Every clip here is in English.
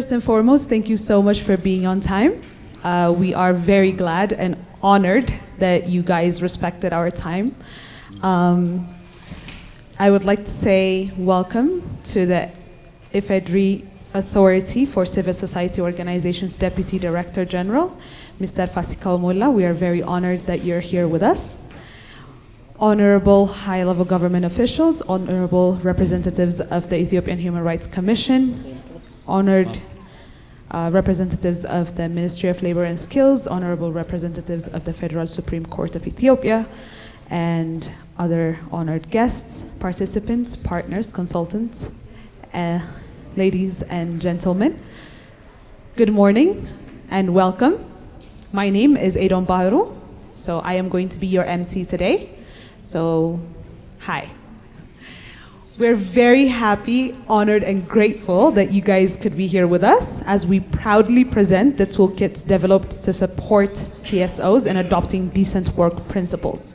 First and foremost, thank you so much for being on time. We are very glad and honored that you guys respected our time. I would like to say welcome to the IFEDRI Authority for Civil Society Organizations Deputy Director General, Mr. Fasikau Mullah. We are very honored that you're here with us. Honorable high-level government officials, honorable representatives of the Ethiopian Human Rights Commission, honored representatives of the Ministry of Labor and Skills, honorable representatives of the Federal Supreme Court of Ethiopia, and other honored guests, participants, partners, consultants, ladies and gentlemen. Good morning and welcome. My name is Edom Bahru, so I am going to be your MC today. So, hi. We're very happy, honored, and grateful that you guys could be here with us as we proudly present the toolkits developed to support CSOs in adopting decent work principles.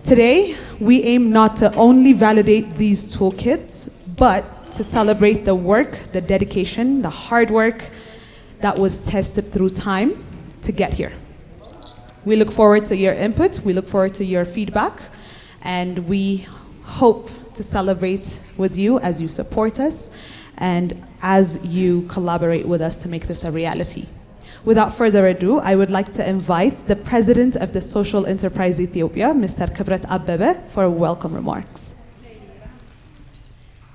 Today, we aim not to only validate these toolkits, but to celebrate the work, the dedication, the hard work that was tested through time to get here. We look forward to your input, we look forward to your feedback, and we hope to celebrate with you as you support us and as you collaborate with us to make this a reality. Without further ado, I would like to invite the President of the Social Enterprise Ethiopia, Mr. Kibret Abbebe, for welcome remarks.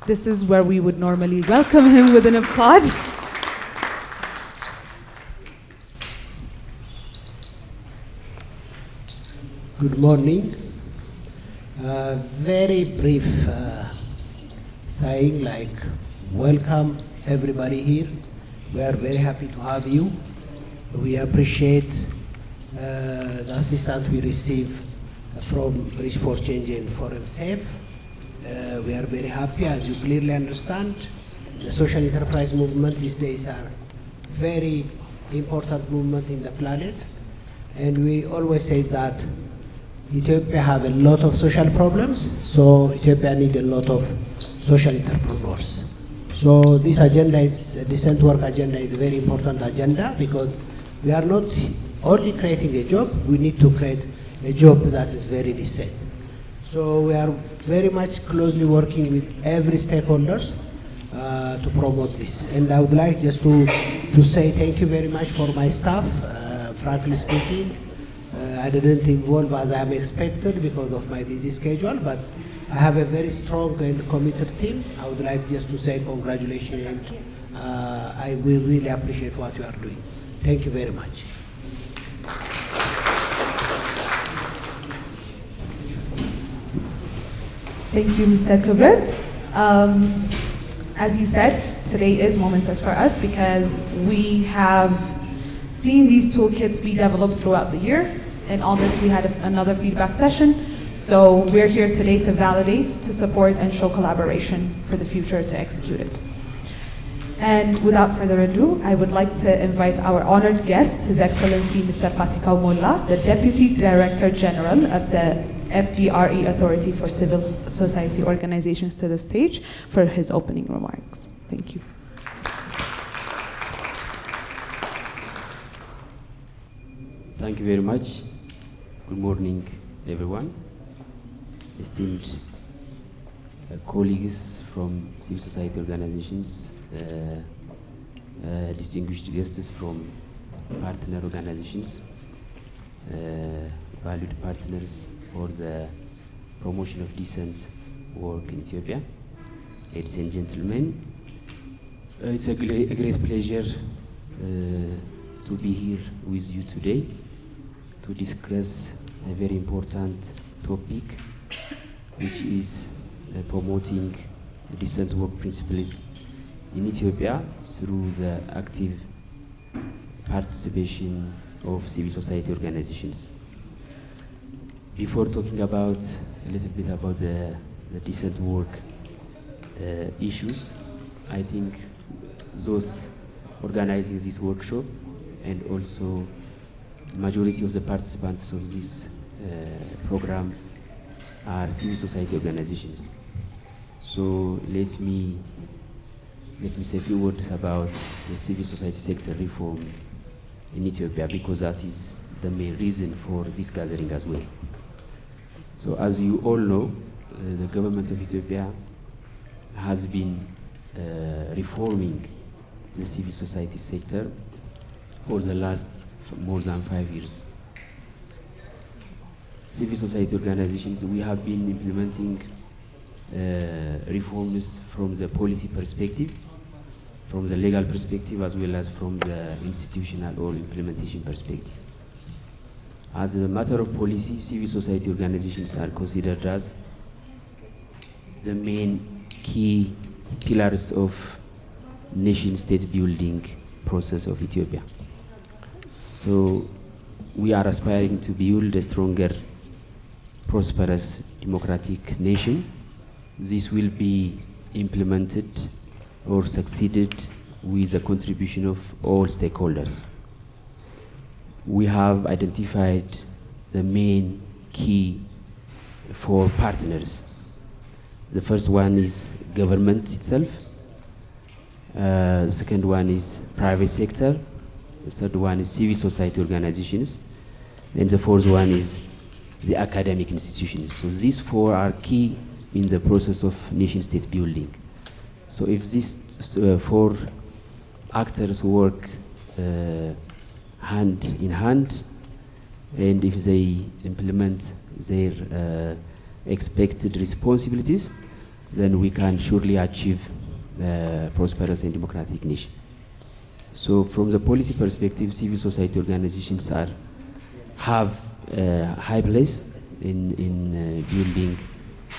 This is where we would normally welcome him with an applaud. Good morning. Very brief saying like, welcome everybody here. We are very happy to have you. We appreciate the assistance we receive from Reach for Change and Forum Safe. We are very happy, as you clearly understand. The social enterprise movement these days are very important movement in the planet. And we always say that Ethiopia have a lot of social problems, so Ethiopia need a lot of social entrepreneurs. So this agenda is, decent work agenda is a very important agenda because we are not only creating a job, we need to create a job that is very decent. So we are very much closely working with every stakeholders to promote this. And I would like just to say thank you very much for my staff, frankly speaking. I didn't involve as I am expected because of my busy schedule, but I have a very strong and committed team. I would like just to say congratulations and I will really appreciate what you are doing. Thank you very much. Thank you, Mr. Kibret. As you said, today is momentous for us because we have seen these toolkits be developed throughout the year. In August, we had another feedback session. So we're here today to validate, to support, and show collaboration for the future to execute it. And without further ado, I would like to invite our honored guest, His Excellency Mr. Fasikau Mullah, the Deputy Director General of the FDRE Authority for Civil Society Organizations, to the stage for his opening remarks. Thank you. Thank you very much. Good morning, everyone. Esteemed colleagues from civil society organizations, distinguished guests from partner organizations, valued partners for the promotion of decent work in Ethiopia. Ladies and gentlemen, it's a great pleasure to be here with you today to discuss a very important topic, which is promoting decent work principles in Ethiopia through the active participation of civil society organizations. Before talking about a little bit about the decent work issues, I think those organizing this workshop and also majority of the participants of this program are civil society organizations. So let me let me say a few words about the civil society sector reform in Ethiopia, because that is the main reason for this gathering as well. So as you all know, the government of Ethiopia has been reforming the civil society sector for the last more than 5 years. Civil society organizations, we have been implementing reforms from the policy perspective, from the legal perspective, as well as from the institutional or implementation perspective. As a matter of policy, civil society organizations are considered as the main key pillars of nation-state building process of Ethiopia. So we are aspiring to build a stronger, prosperous, democratic nation. This will be implemented or succeeded with the contribution of all stakeholders. We have identified the main key for partners. The first one is government itself. The second one is private sector. The third one is civil society organizations. And the fourth one is the academic institutions. So these four are key in the process of nation-state building. So if these four actors work hand in hand, and if they implement their expected responsibilities, then we can surely achieve prosperous and democratic nation. So from the policy perspective, civil society organizations have a high place in building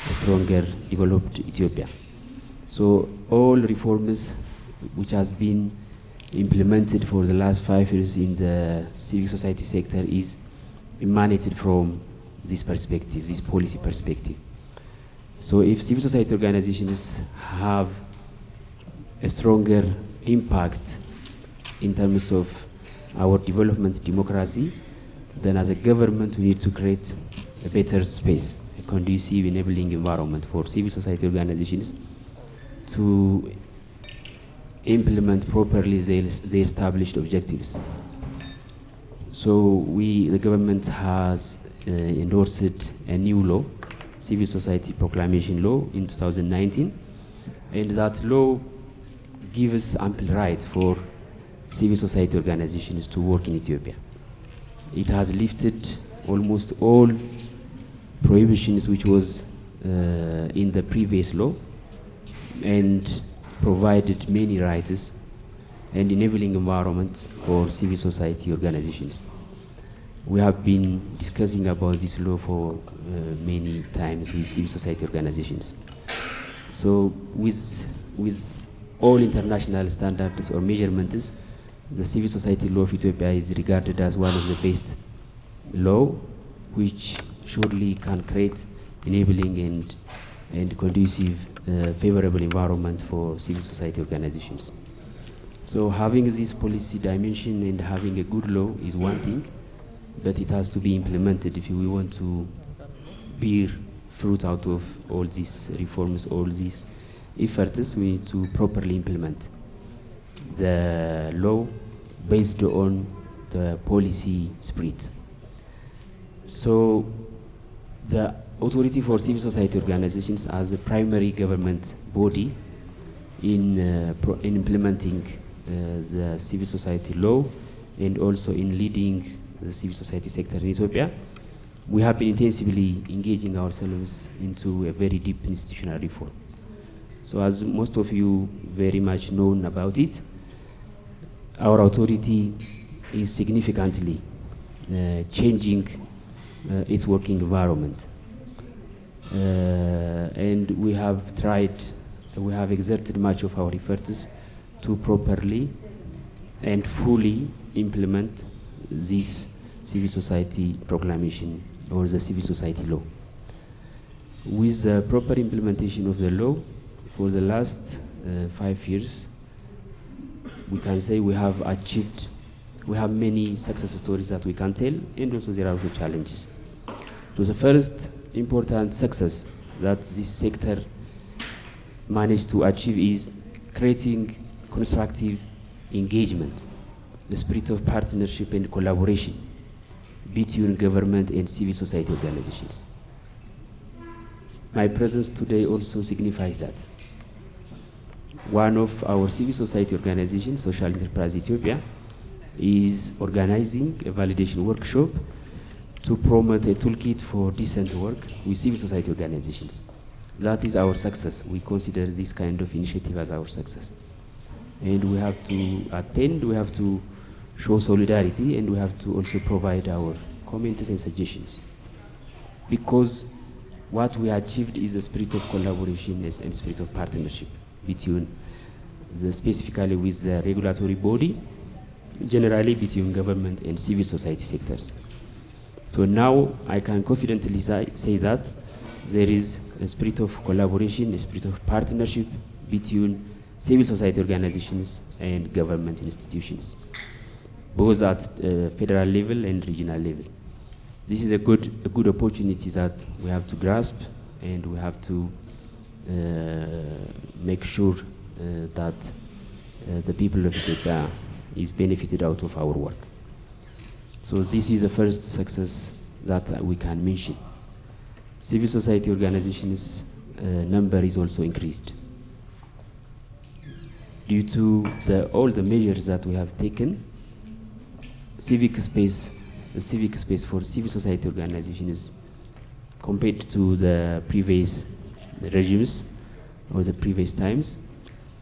a stronger, developed Ethiopia. So all reforms which has been implemented for the last 5 years in the civil society sector is emanated from this perspective, this policy perspective. So if civil society organizations have a stronger impact in terms of our development democracy, then as a government we need to create a better space, a conducive enabling environment for civil society organizations to implement properly their established objectives. So the government has endorsed a new law, Civil Society Proclamation Law in 2019, and that law gives ample right for civil society organizations to work in Ethiopia. It has lifted almost all prohibitions which was in the previous law, and provided many rights and enabling environments for civil society organizations. We have been discussing about this law for many times with civil society organizations. So with all international standards or measurements, the civil society law of Ethiopia is regarded as one of the best law, which surely can create enabling and conducive favorable environment for civil society organizations. So having this policy dimension and having a good law is one thing, but it has to be implemented if we want to bear fruit out of all these reforms, all these efforts. We need to properly implement the law based on the policy spirit. So the Authority for Civil Society Organizations as a primary government body in implementing the civil society law and also in leading the civil society sector in Ethiopia, we have been intensively engaging ourselves into a very deep institutional reform. So as most of you very much known about it, our authority is significantly changing its working environment. And we have exerted much of our efforts to properly and fully implement this civil society proclamation or the civil society law. With the proper implementation of the law for the last 5 years, we can say we have many success stories that we can tell, and also there are also challenges. So the first important success that this sector managed to achieve is creating constructive engagement, the spirit of partnership and collaboration between government and civil society organizations. My presence today also signifies that. One of our civil society organizations, Social Enterprise Ethiopia, is organizing a validation workshop to promote a toolkit for decent work with civil society organizations. That is our success. We consider this kind of initiative as our success. And we have to attend, we have to show solidarity, and we have to also provide our comments and suggestions. Because what we achieved is a spirit of collaboration and spirit of partnership between specifically with the regulatory body, generally between government and civil society sectors. So now I can confidently say that there is a spirit of collaboration, a spirit of partnership between civil society organizations and government institutions, both at federal level and regional level. This is a good opportunity that we have to grasp, and we have to make sure that the people of Ethiopia is benefited out of our work. So this is the first success that we can mention. Civil society organizations number is also increased. Due to all the measures that we have taken, the civic space for civil society organizations compared to the previous regimes or the previous times,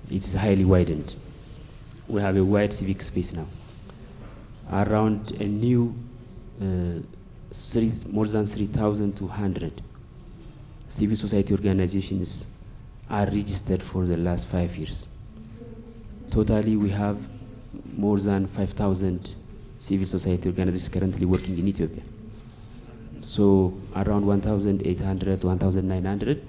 it is highly widened. We have a wide civic space now. Around a new more than 3,200 civil society organizations are registered for the last 5 years. Totally, we have more than 5,000 civil society organizations currently working in Ethiopia. So around 1,800 to 1,900,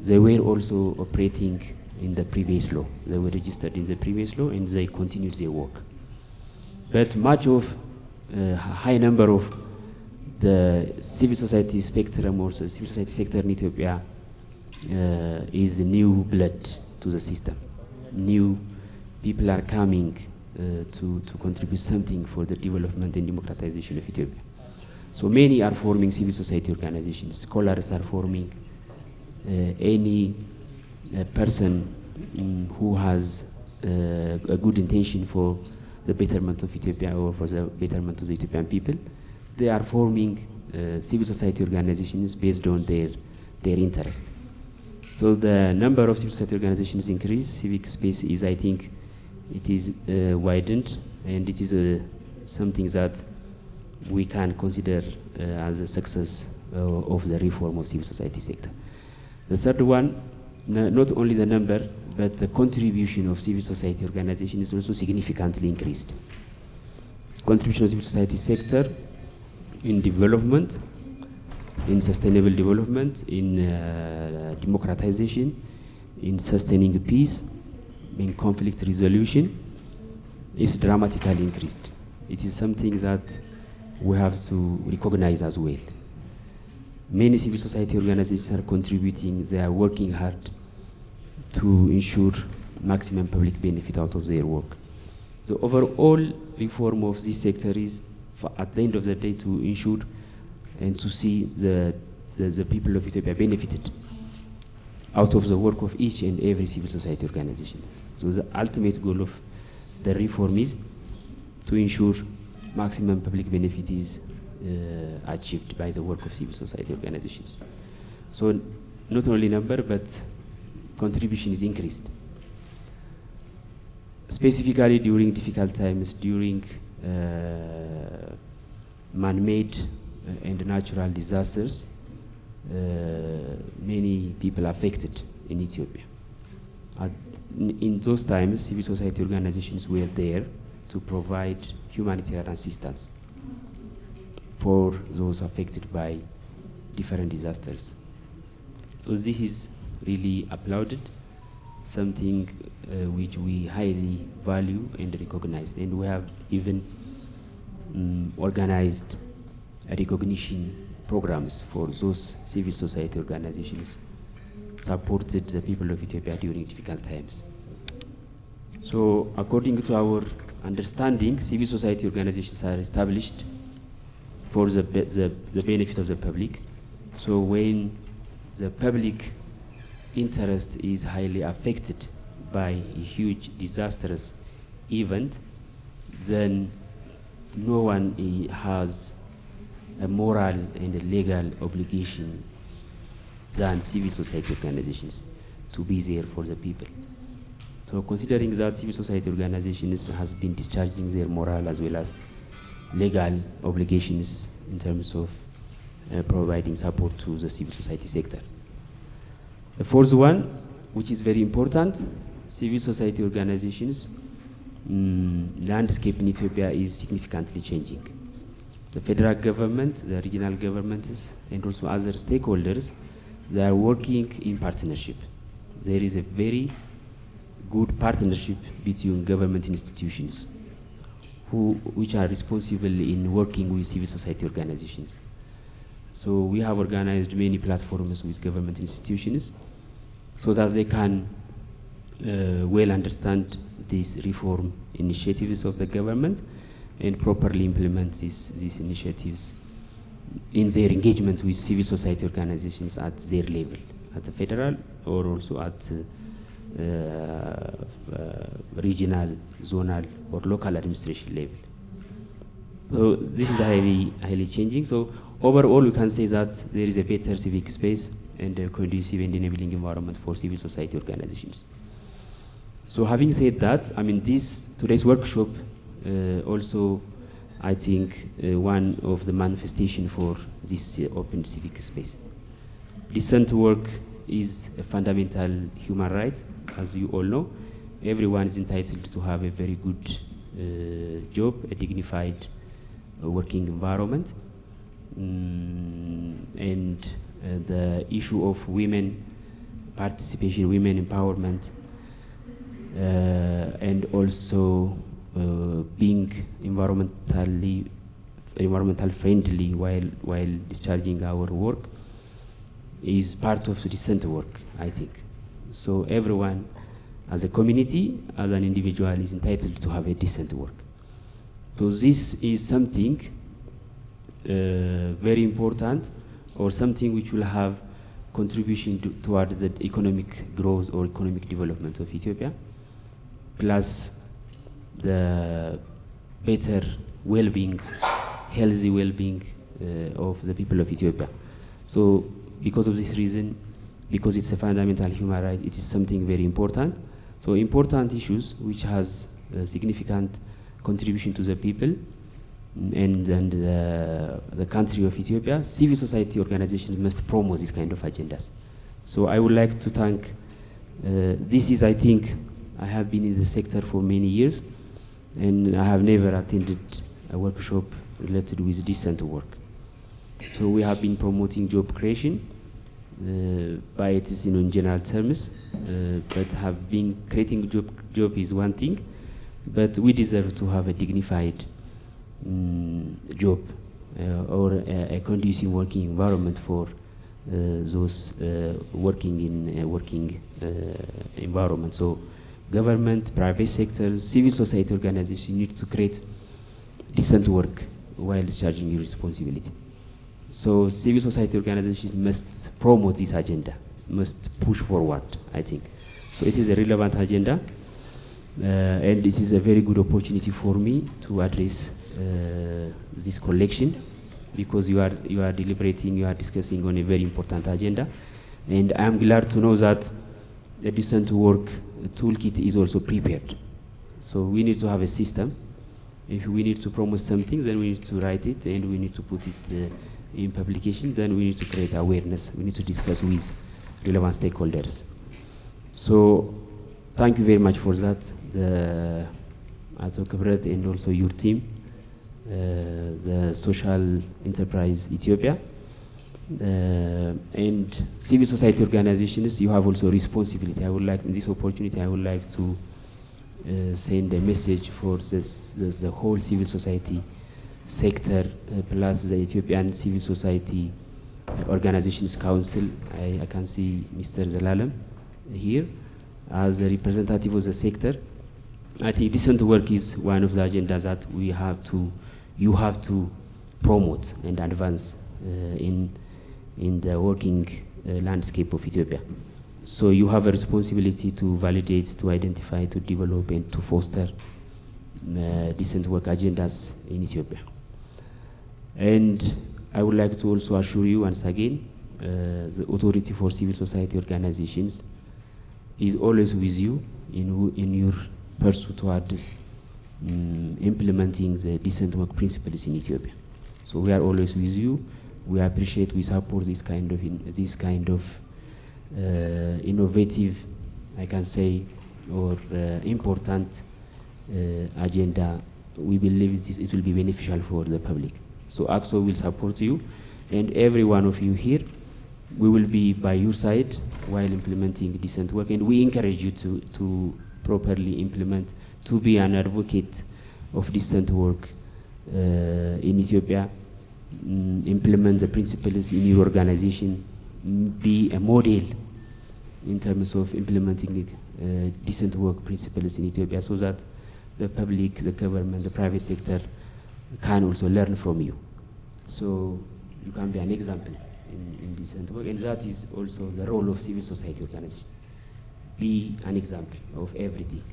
they were also operating in the previous law. They were registered in the previous law, and they continued their work. But much of high number of the civil society spectrum, or the civil society sector in Ethiopia, is new blood to the system. New people are coming to contribute something for the development and democratization of Ethiopia. So many are forming civil society organizations. Scholars are forming. Any person who has a good intention for the betterment of Ethiopia or for the betterment of the Ethiopian people, they are forming civil society organizations based on their interest. So the number of civil society organizations increased. Civic space is, I think, it is widened, and it is something that we can consider as a success of the reform of civil society sector. The third one, not only the number, but the contribution of civil society organizations is also significantly increased. Contribution of civil society sector in development, in sustainable development, in democratization, in sustaining peace, in conflict resolution, is dramatically increased. It is something that we have to recognize as well. Many civil society organizations are contributing, they are working hard to ensure maximum public benefit out of their work. The overall reform of this sector is, at the end of the day, to ensure and to see the people of Ethiopia benefited out of the work of each and every civil society organization. So the ultimate goal of the reform is to ensure maximum public benefit is achieved by the work of civil society organizations. So not only number, but contribution is increased. Specifically during difficult times, during man-made and natural disasters, many people affected in Ethiopia. In those times, civil society organizations were there to provide humanitarian assistance for those affected by different disasters. So this is really applauded, something which we highly value and recognize. And we have even organized recognition programs for those civil society organizations supported the people of Ethiopia during difficult times. So according to our understanding, civil society organizations are established for the benefit of the public. So when the public interest is highly affected by a huge disastrous event, then no one has a moral and a legal obligation than civil society organizations to be there for the people. So considering that civil society organizations has been discharging their moral as well as legal obligations in terms of providing support to the civil society sector. The fourth one, which is very important, civil society organizations, landscape in Ethiopia is significantly changing. The federal government, the regional governments, and also other stakeholders, they are working in partnership. There is a very good partnership between government institutions which are responsible in working with civil society organizations. So we have organized many platforms with government institutions so that they can well understand these reform initiatives of the government and properly implement these initiatives in their engagement with civil society organizations at their level, at the federal or also at regional, zonal, or local administration level. So this is highly changing. So overall, we can say that there is a better civic space and a conducive and enabling environment for civil society organizations. So having said that, I mean, today's workshop also, I think, one of the manifestation for this open civic space. Decent work is a fundamental human right, as you all know. Everyone is entitled to have a very good job, a dignified working environment. And the issue of women participation, women empowerment, and also being environmental friendly while discharging our work is part of decent work, I think. So everyone, as a community, as an individual, is entitled to have a decent work. So this is something very important, or something which will have contribution towards the economic growth or economic development of Ethiopia, plus the better well-being, healthy well-being of the people of Ethiopia. So because of this reason, because it's a fundamental human right, it is something very important. So important issues which has a significant contribution to the people and the country of Ethiopia. Civil society organizations must promote this kind of agendas. So I would like to thank, this is, I think, I have been in the sector for many years, and I have never attended a workshop related with decent work. So we have been promoting job creation, by it is in general terms, but have been creating job is one thing, but we deserve to have a dignified job or a conducive working environment for those working in a working environment. So government, private sector, civil society organizations need to create decent work while discharging your responsibility. So civil society organizations must promote this agenda, must push forward, I think. So it is a relevant agenda, and it is a very good opportunity for me to address this collection, because you are deliberating, you are discussing on a very important agenda, and I am glad to know that the decent work toolkit is also prepared. So we need to have a system. If we need to promote something, then we need to write it and we need to put it in publication. Then we need to create awareness. We need to discuss with relevant stakeholders. So thank you very much for that, Ato Kibret, and also your team, the Social Enterprise Ethiopia. And civil society organizations, you have also responsibility. I would like, in this opportunity, I would like to send a message for the whole civil society sector, plus the Ethiopian Civil Society Organizations Council. I can see Mr. Zelalem here as a representative of the sector. I think decent work is one of the agendas that you have to promote and advance in the working landscape of Ethiopia. So you have a responsibility to validate, to identify, to develop, and to foster decent work agendas in Ethiopia. And I would like to also assure you once again, the Authority for Civil Society Organizations is always with you in your pursuit towards implementing the decent work principles in Ethiopia. So we are always with you. We appreciate, we support this kind of innovative, I can say, or important agenda. We believe it will be beneficial for the public. So AXO will support you, and every one of you here, we will be by your side while implementing decent work, and we encourage you to properly implement, to be an advocate of decent work in Ethiopia, implement the principles in your organization, be a model in terms of implementing decent work principles in Ethiopia, so that the public, the government, the private sector can also learn from you. So you can be an example in decent work, and that is also the role of civil society organization. Be an example of everything.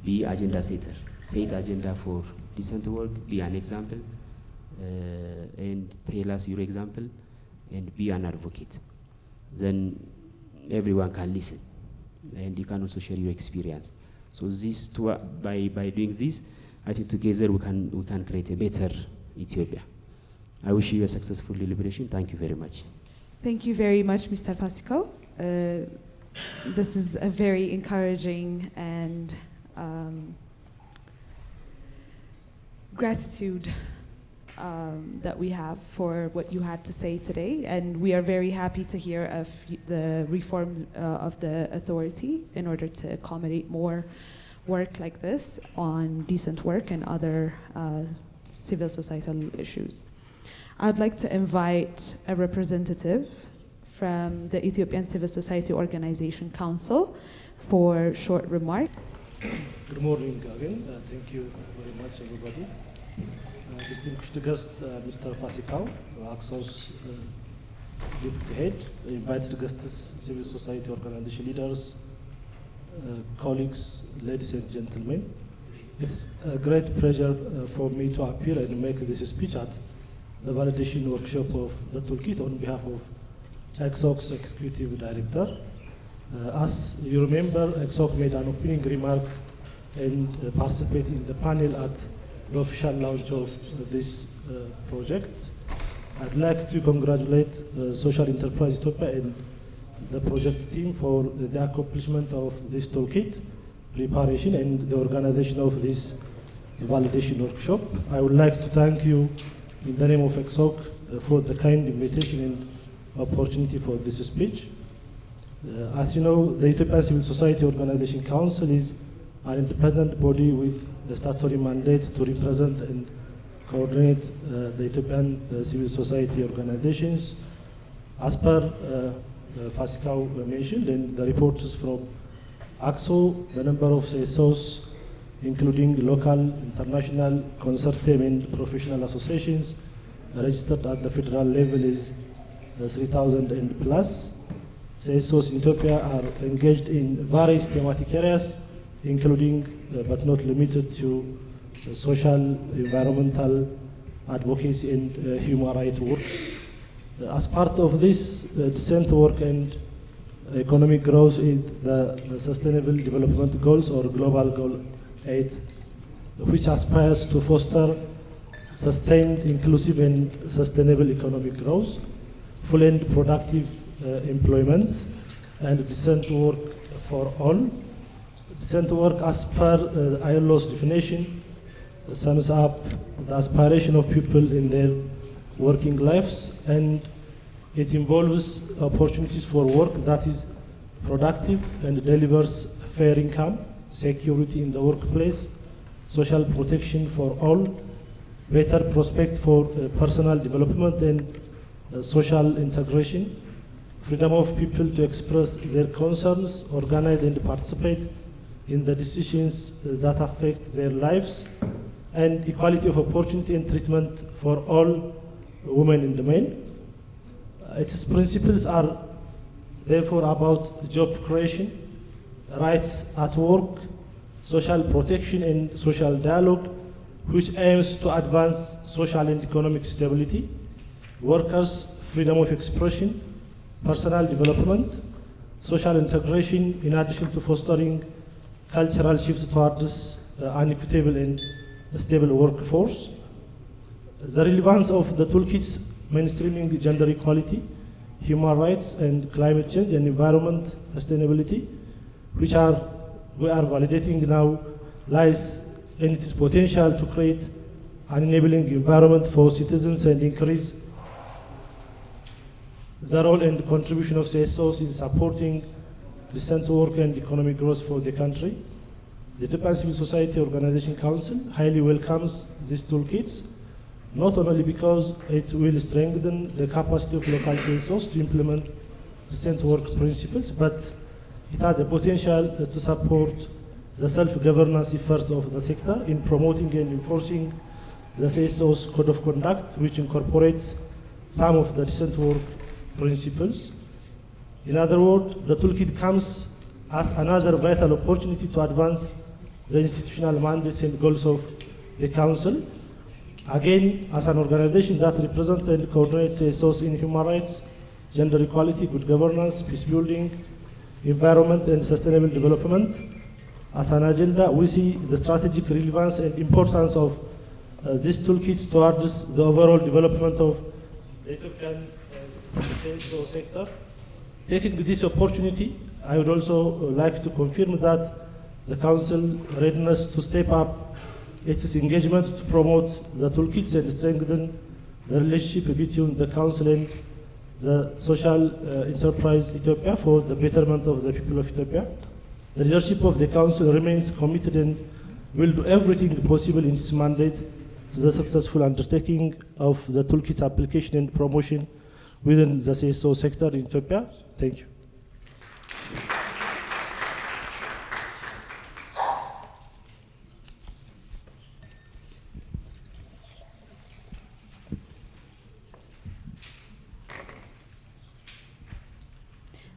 Be agenda setter. Set agenda for decent work, be an example, and tell us your example, and be an advocate. Then everyone can listen, and you can also share your experience. So these two, by doing this, I think together we can create a better Ethiopia. I wish you a successful deliberation. Thank you very much. Thank you very much, Mr. Fasiko. This is a very encouraging and gratitude that we have for what you had to say today, and we are very happy to hear of the reform of the authority in order to accommodate more work like this on decent work and other civil societal issues. I'd like to invite a representative from the Ethiopian Civil Society Organization Council for short remark. Good morning again. Thank you very much, everybody. Distinguished guest, Mr. Fasikau, AXO's deputy head, invited guests, civil society organization leaders, colleagues, ladies and gentlemen. It's a great pleasure for me to appear and make this speech at the validation workshop of the Toolkit on behalf of EXOC's executive director. As you remember, EXOC made an opening remark and participated in the panel at the official launch of this project. I'd like to congratulate Social Enterprise Ethiopia and the project team for the accomplishment of this toolkit preparation and the organization of this validation workshop. I would like to thank you in the name of EXOC for the kind invitation and opportunity for this speech. As you know, the Ethiopian Civil Society Organization Council is an independent body with a statutory mandate to represent and coordinate the Ethiopian civil society organizations. As per Fasikau mentioned, and the reports from AXO, the number of CSOs, including local, international, consortium, and professional associations registered at the federal level is 3,000 and plus. CSOs in Ethiopia are engaged in various thematic areas, including but not limited to social, environmental, advocacy, and human rights works. As part of this decent work and economic growth is the Sustainable Development Goals, or Global Goal 8, which aspires to foster sustained, inclusive, and sustainable economic growth, full and productive employment, and decent work for all. Decent work, as per ILO's definition, sums up the aspiration of people in their working lives, and it involves opportunities for work that is productive and delivers fair income, security in the workplace, social protection for all, better prospect for personal development and social integration, freedom of people to express their concerns, organize and participate in the decisions that affect their lives, and equality of opportunity and treatment for all women in the main. Its principles are therefore about job creation, rights at work, social protection and social dialogue, which aims to advance social and economic stability, workers' freedom of expression, personal development, social integration, in addition to fostering cultural shift towards an equitable and stable workforce. The relevance of the toolkits mainstreaming gender equality, human rights and climate change and environment sustainability, which we are validating now, lies in its potential to create an enabling environment for citizens and increase the role and contribution of CSOs in supporting decent work and economic growth for the country. The Ethiopian Civil Society Organization Council highly welcomes these toolkits, not only because it will strengthen the capacity of local CSOs to implement decent work principles, but it has the potential to support the self-governance effort of the sector in promoting and enforcing the CSO's code of conduct, which incorporates some of the decent work principles. In other words, the toolkit comes as another vital opportunity to advance the institutional mandates and goals of the Council. Again, as an organization that represents and coordinates CSOs in human rights, gender equality, good governance, peace building, environment and sustainable development, as an agenda, we see the strategic relevance and importance of these toolkits towards the overall development of the Ethiopian CSO sector. Taking this opportunity, I would also like to confirm that the Council readiness to step up its engagement to promote the toolkits and strengthen the relationship between the Council and the social enterprise Ethiopia for the betterment of the people of Ethiopia. The leadership of the Council remains committed and will do everything possible in its mandate to the successful undertaking of the toolkit application and promotion within the CSO sector in Ethiopia. Thank you.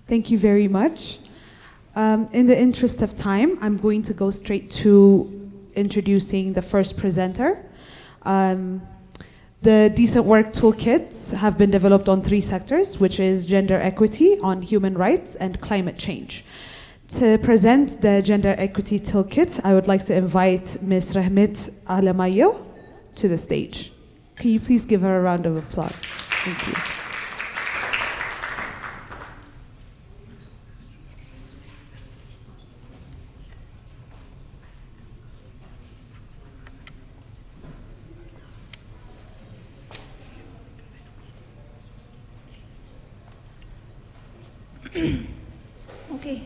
Thank you very much. In the interest of time, I'm going to go straight to introducing the first presenter. The Decent Work Toolkits have been developed on 3 sectors, which is gender equity, on human rights, and climate change. To present the Gender Equity Toolkit, I would like to invite Ms. Rahmet Alamayo to the stage. Can you please give her a round of applause? Thank you. Okay,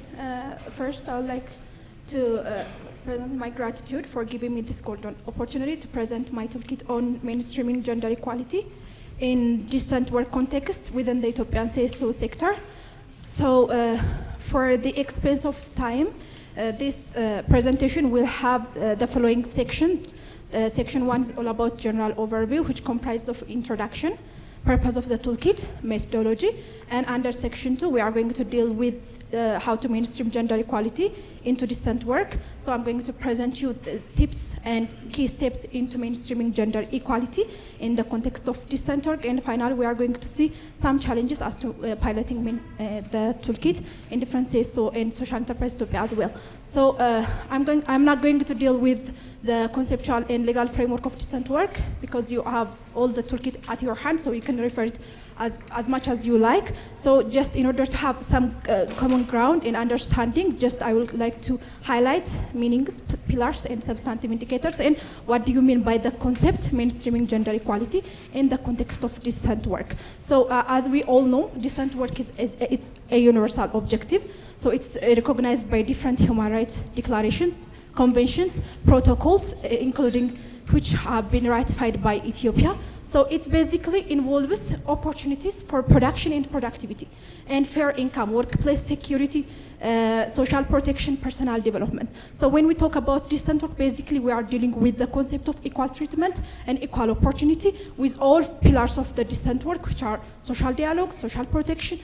first I would like to present my gratitude for giving me this golden opportunity to present my toolkit on mainstreaming gender equality in decent work context within the Ethiopian CSO sector. So for the expense of time, this presentation will have the following section. Section 1 is all about general overview, which comprises of introduction, purpose of the toolkit, methodology, and under section 2 we are going to deal with how to mainstream gender equality into decent work. So I'm going to present you the tips and key steps into mainstreaming gender equality in the context of decent work, and finally we are going to see some challenges as to piloting the toolkit in different CSO and social enterprise Ethiopia as well. So I'm not going to deal with the conceptual and legal framework of decent work because you have all the toolkit at your hand, so you can refer it as much as you like. So just in order to have some common ground in understanding, I would like to highlight meanings, pillars, and substantive indicators, and what do you mean by the concept mainstreaming gender equality in the context of decent work. So as we all know, decent work it's a universal objective. So it's recognized by different human rights declarations, conventions, protocols, including which have been ratified by Ethiopia. So it basically involves opportunities for production and productivity, and fair income, workplace security, social protection, personal development. So when we talk about decent work, basically we are dealing with the concept of equal treatment and equal opportunity with all pillars of the decent work, which are social dialogue, social protection,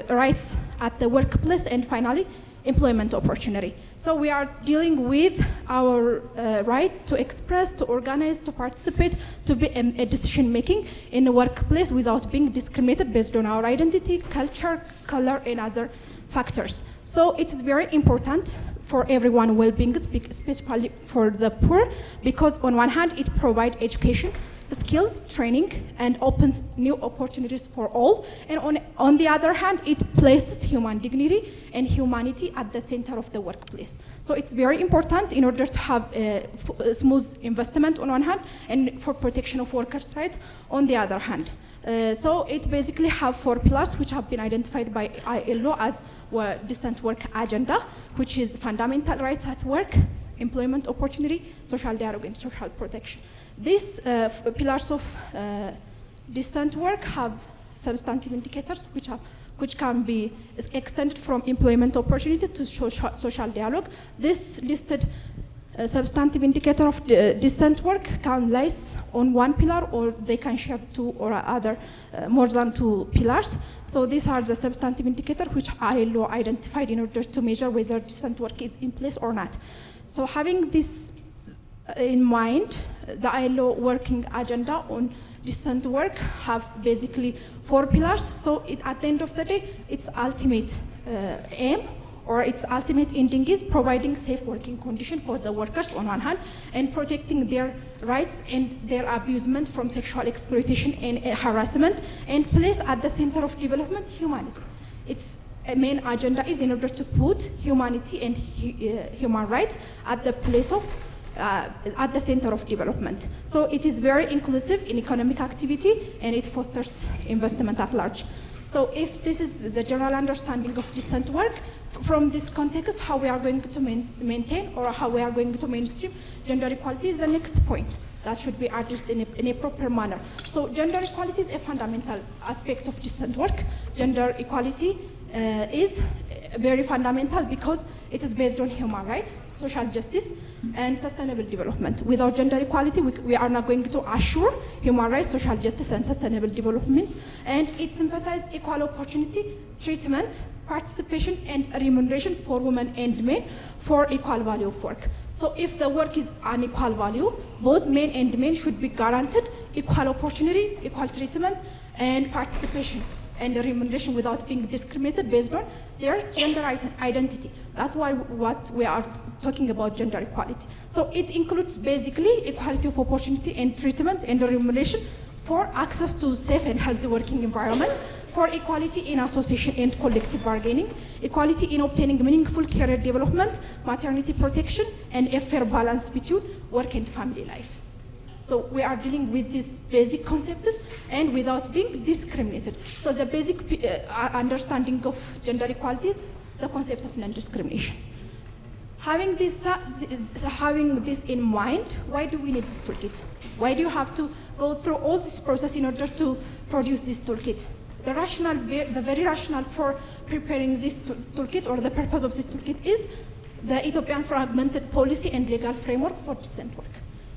rights at the workplace, and finally, employment opportunity. So we are dealing with our right to express, to organize, to participate, to be a decision making in the workplace without being discriminated based on our identity, culture, color, and other factors. So it is very important for everyone well-being, especially for the poor, because on one hand it provides education, skill, training, and opens new opportunities for all. And on the other hand, it places human dignity and humanity at the center of the workplace. So it's very important in order to have a smooth investment on one hand, and for protection of workers' rights on the other hand. So it basically have 4 pillars which have been identified by ILO as decent work agenda, which is fundamental rights at work, employment opportunity, social dialogue, and social protection. These pillars of decent work have substantive indicators which can be extended from employment opportunity to social dialogue. This listed substantive indicator of decent work can lies on one pillar, or they can share 2 or other more than 2 pillars. So these are the substantive indicator which ILO identified in order to measure whether decent work is in place or not. So having this in mind, the ILO working agenda on decent work have basically 4 pillars. So at the end of the day, its ultimate aim or its ultimate ending is providing safe working conditions for the workers on one hand, and protecting their rights and their abusement from sexual exploitation and harassment, and place at the center of development humanity. Its main agenda is in order to put humanity and human rights at the place of at the center of development. So it is very inclusive in economic activity, and it fosters investment at large. So if this is the general understanding of decent work, from this context, how we are going to maintain or how we are going to mainstream gender equality is the next point that should be addressed in a proper manner. So gender equality is a fundamental aspect of decent work. Gender equality is very fundamental because it is based on human rights, social justice, and sustainable development. Without gender equality, we are not going to assure human rights, social justice, and sustainable development. And it emphasizes equal opportunity, treatment, participation, and remuneration for women and men for equal value of work. So if the work is unequal value, both men and men should be guaranteed equal opportunity, equal treatment, and participation and remuneration without being discriminated based on their gender identity. That's why what we are talking about gender equality. So it includes basically equality of opportunity and treatment and remuneration for access to safe and healthy working environment, for equality in association and collective bargaining, equality in obtaining meaningful career development, maternity protection, and a fair balance between work and family life. So we are dealing with these basic concepts and without being discriminated. So the basic understanding of gender equality is the concept of non-discrimination. Having this in mind, why do we need this toolkit? Why do you have to go through all this process in order to produce this toolkit? The very rationale for preparing this toolkit, or the purpose of this toolkit, is the Ethiopian fragmented policy and legal framework for decent work.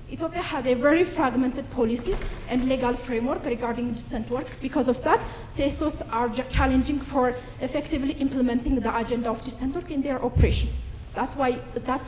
Ethiopia has a very fragmented policy and legal framework regarding decent work. Because of that, CSOs are challenging for effectively implementing the agenda of decent work in their operation. That's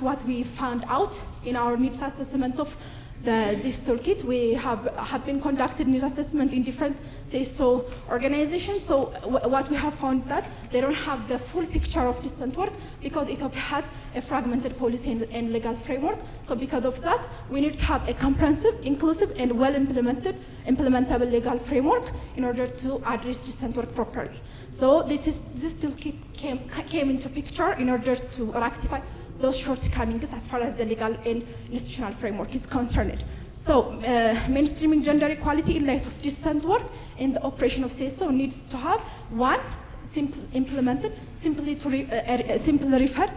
what we found out in our needs assessment of this toolkit. We have been conducting needs assessment in different CSO organizations. So what we have found that they don't have the full picture of decent work because Ethiopia has a fragmented policy and legal framework. So because of that, we need to have a comprehensive, inclusive, and implementable legal framework in order to address decent work properly. So this toolkit came into picture in order to rectify those shortcomings as far as the legal and institutional framework is concerned. So mainstreaming gender equality in light of decent work in the operation of CSO needs to have one, implemented, simply referred,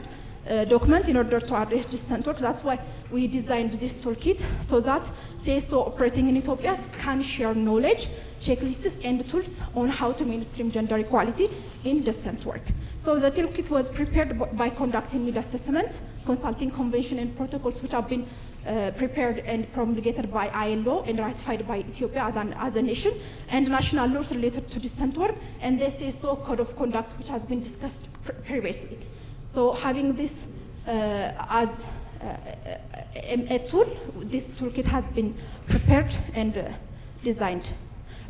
document in order to address decent work. That's why we designed this toolkit, so that CSO operating in Ethiopia can share knowledge, checklists, and tools on how to mainstream gender equality in decent work. So the toolkit was prepared by conducting need assessment, consulting convention and protocols which have been prepared and promulgated by ILO and ratified by Ethiopia as a nation, and national laws related to decent work, and the CSO code of conduct which has been discussed previously. So having this as a tool, this toolkit has been prepared and designed.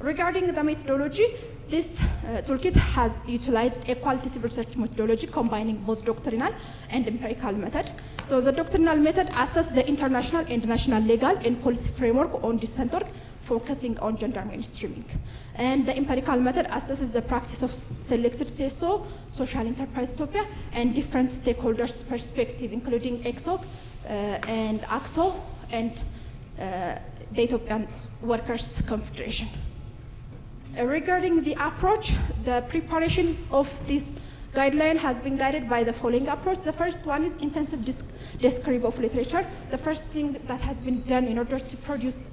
Regarding the methodology, this toolkit has utilized a qualitative research methodology combining both doctrinal and empirical method. So the doctrinal method assesses the international and national legal and policy framework on decent work, focusing on gender mainstreaming. And the empirical method assesses the practice of selected CSO, social enterprise Ethiopia, and different stakeholders' perspective, including EXOC and AXO and the Ethiopian Workers' Confederation. Regarding the approach, the preparation of this guideline has been guided by the following approach. The first one is intensive description of literature. The first thing that has been done in order to produce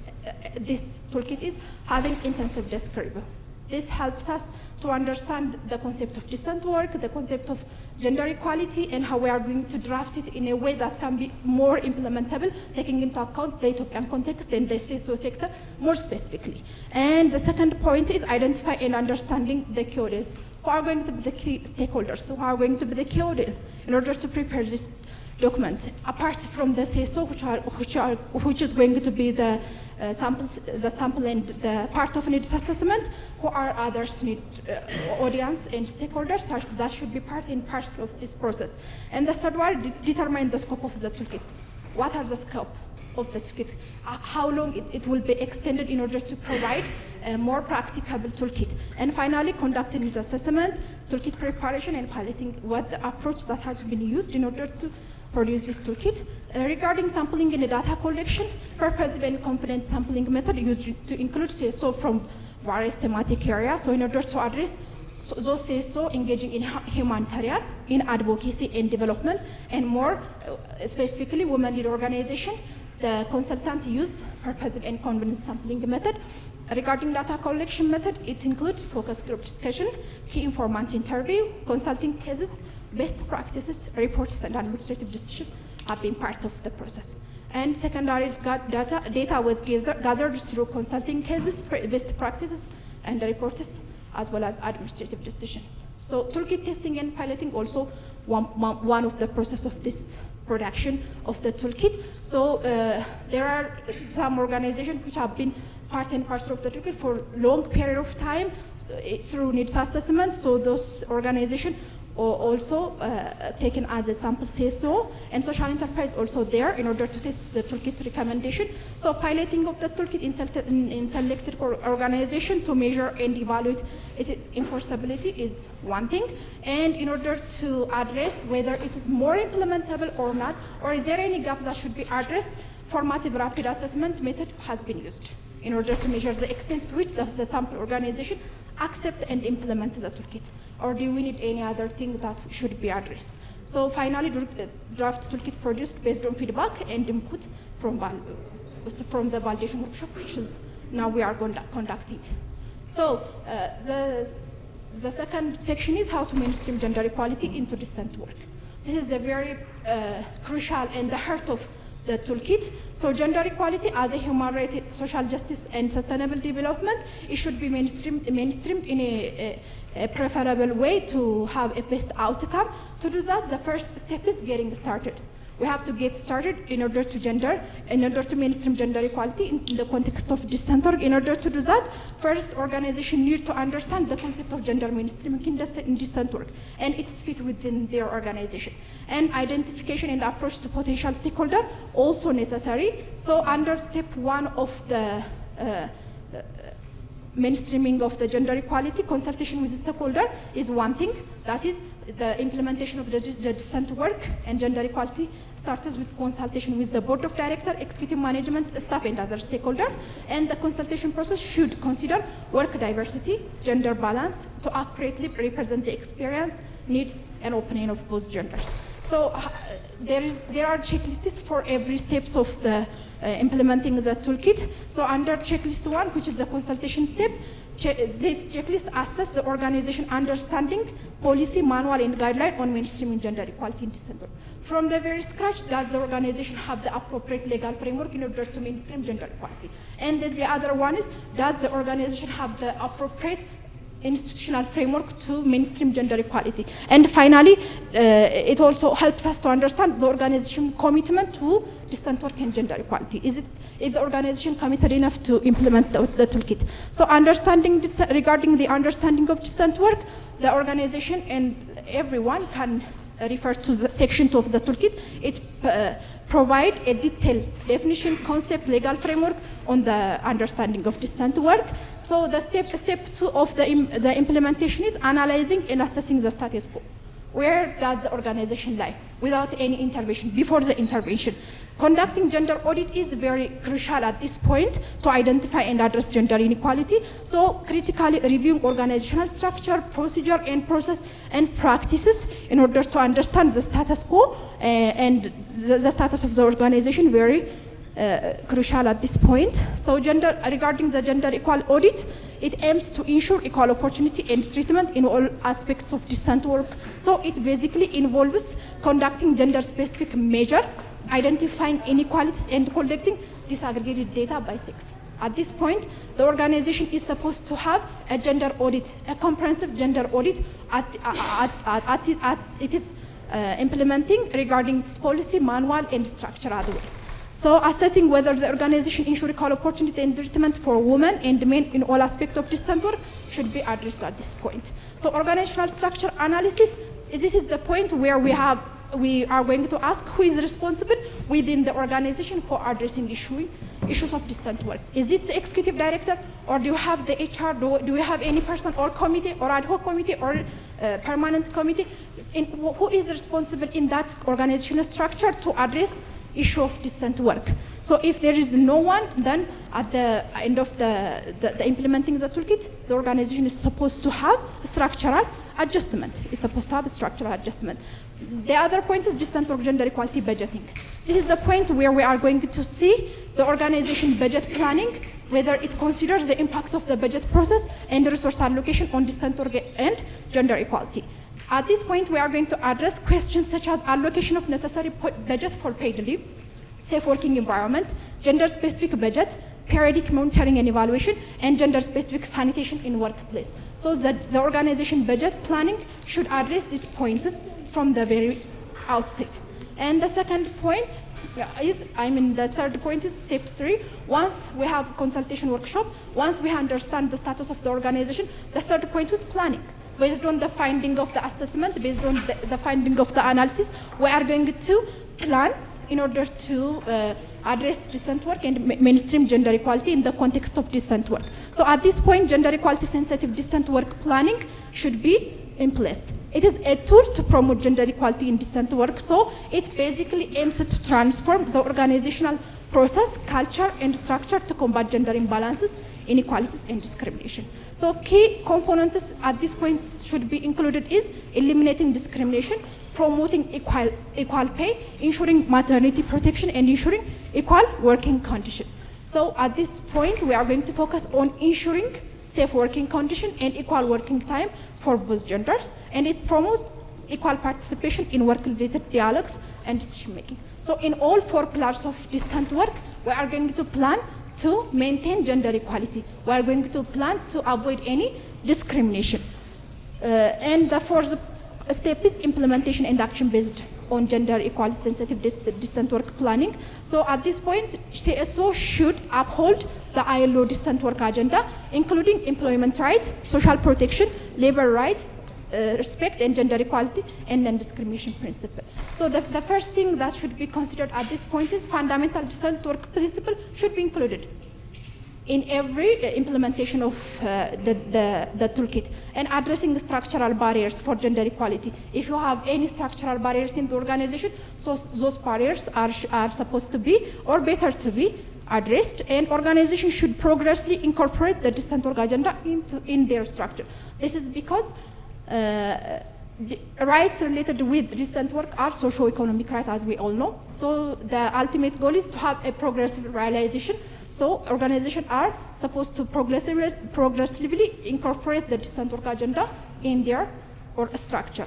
this toolkit is having intensive description. This helps us to understand the concept of decent work, the concept of gender equality, and how we are going to draft it in a way that can be more implementable, taking into account the Ethiopian context and the CSO sector more specifically. And the second point is identify and understanding the key audience. Who are going to be the key stakeholders? Who are going to be the key audience in order to prepare this document, apart from the CSO, which is going to be the sample and the part of needs assessment, who are others need audience and stakeholders that should be part and parcel of this process. And the third one, determine the scope of the toolkit. What are the scope of the toolkit? How long it will be extended in order to provide a more practicable toolkit. And finally, conduct a needs assessment, toolkit preparation, and piloting what the approach that has been used in order to produce this toolkit. Regarding sampling and data collection, purposive and confident sampling method used to include CSO from various thematic areas. So in order to address those CSO engaging in humanitarian, in advocacy and development, and more specifically women-led organization, the consultant use purposive and confident sampling method. Regarding data collection method, it includes focus group discussion, key informant interview, consulting cases, best practices, reports, and administrative decisions have been part of the process. And secondary data was gathered through consulting cases, best practices, and reports, as well as administrative decision. So toolkit testing and piloting also one of the process of this production of the toolkit. So there are some organizations which have been part and parcel of the toolkit for a long period of time through needs assessment. So those organizations also taken as a sample CSO, and social enterprise also there in order to test the toolkit recommendation. So piloting of the toolkit in selected organization to measure and evaluate its enforceability is one thing, and in order to address whether it is more implementable or not, or is there any gaps that should be addressed, formative rapid assessment method has been used in order to measure the extent to which the sample organization accept and implement the toolkit, or do we need any other thing that should be addressed. So finally, draft toolkit produced based on feedback and input from the validation workshop, which is now we are conducting. So the second section is how to mainstream gender equality into decent work. This is a very crucial and the heart of the toolkit. So gender equality as a human right, social justice, and sustainable development, it should be mainstreamed in a preferable way to have a best outcome. To do that, the first step is getting started. We have to get started in order to mainstream gender equality in the context of decent work. In order to do that, first organization need to understand the concept of gender mainstreaming in decent work and its fit within their organization. And identification and approach to potential stakeholder also necessary. So under step 1 of the mainstreaming of the gender equality, consultation with the stakeholder is one thing. That is the implementation of the decent work and gender equality starts with consultation with the board of director, executive management, staff, and other stakeholders. And the consultation process should consider work diversity, gender balance, to accurately represent the experience, needs, and opinion of both genders. So there are checklists for every steps of the implementing the toolkit. So under checklist 1, which is the consultation step, this checklist assesses the organization understanding, policy, manual, and guideline on mainstreaming gender equality in decent work. From the very scratch, does the organization have the appropriate legal framework in order to mainstream gender equality? And then the other one is, does the organization have the appropriate institutional framework to mainstream gender equality? And finally, it also helps us to understand the organization commitment to decent work and gender equality. Is the organization committed enough to implement the toolkit? So understanding this, regarding the understanding of decent work, the organization and everyone can refer to the section 2 of the toolkit. It provide a detailed definition, concept, legal framework on the understanding of decent work. So the step 2 of the implementation is analyzing and assessing the status quo. Where does the organization lie without any intervention, before the intervention? Conducting gender audit is very crucial at this point to identify and address gender inequality. So critically reviewing organizational structure, procedure, and process and practices in order to understand the status quo and the status of the organization, very crucial at this point. So regarding the gender equal audit, it aims to ensure equal opportunity and treatment in all aspects of decent work. So it basically involves conducting gender-specific measure, identifying inequalities, and collecting disaggregated data by sex. At this point, the organization is supposed to have a gender audit, a comprehensive gender audit it is implementing regarding its policy, manual, and structure as well. So assessing whether the organization ensures equal opportunity and treatment for women and men in all aspects of decent work should be addressed at this point. So organizational structure analysis, this is the point where we are going to ask who is responsible within the organization for addressing issues of decent work. Is it the executive director, or do you have the HR, do we have any person or committee or ad hoc committee or permanent committee? Who is responsible in that organizational structure to address issue of decent work? So if there is no one, then at the end of the implementing the toolkit, the organization is supposed to have structural adjustment. It's supposed to have a structural adjustment. The other point is decent work gender equality budgeting. This is the point where we are going to see the organization budget planning, whether it considers the impact of the budget process and the resource allocation on decent work and gender equality. At this point, we are going to address questions such as allocation of necessary budget for paid leaves, safe working environment, gender-specific budget, periodic monitoring and evaluation, and gender-specific sanitation in workplace. So the organization budget planning should address these points from the very outset. And the second point the third point is step 3. Once we have consultation workshop, once we understand the status of the organization, the third point is planning. Based on the finding of the assessment, based on the finding of the analysis, we are going to plan in order to address decent work and mainstream gender equality in the context of decent work. So at this point, gender equality sensitive decent work planning should be in place. It is a tool to promote gender equality in decent work, so it basically aims to transform the organizational process, culture, and structure to combat gender imbalances, inequalities, and discrimination. So key components at this point should be included is eliminating discrimination, promoting equal pay, ensuring maternity protection, and ensuring equal working condition. So at this point, we are going to focus on ensuring safe working condition and equal working time for both genders, and it promotes equal participation in work-related dialogues and decision-making. So in all 4 pillars of decent work, we are going to plan to maintain gender equality. We are going to plan to avoid any discrimination. And the 4th step is implementation and action based on gender equality sensitive decent work planning. So at this point, CSO should uphold the ILO decent work agenda, including employment rights, social protection, labor rights, respect and gender equality, and non-discrimination principle. So the first thing that should be considered at this point is fundamental decent work principle should be included in every implementation of the toolkit, and addressing the structural barriers for gender equality. If you have any structural barriers in the organization, so those barriers are supposed to be, or better to be, addressed, and organizations should progressively incorporate the decent work agenda in their structure. This is because rights related with decent work are socio-economic rights, as we all know. So the ultimate goal is to have a progressive realization. So organizations are supposed to progressively incorporate the decent work agenda in their work structure.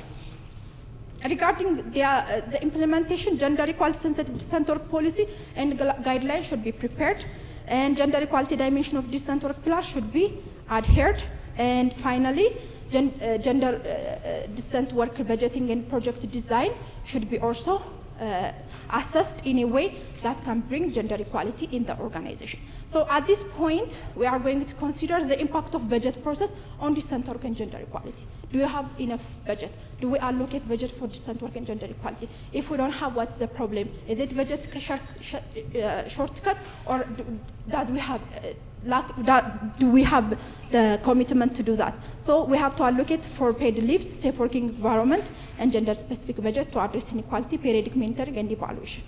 Regarding the implementation, gender equality sensitive decent work policy and guidelines should be prepared, and gender equality dimension of decent work pillar should be adhered. And finally, gender decent work budgeting and project design should be also assessed in a way that can bring gender equality in the organization. So at this point, we are going to consider the impact of budget process on decent work and gender equality. Do we have enough budget? Do we allocate budget for decent work and gender equality? If we don't have, what's the problem? Is it budget shortcut, or does we have do we have the commitment to do that? So we have to allocate for paid leaves, safe working environment, and gender-specific budget to address inequality, periodic monitoring, and evaluation.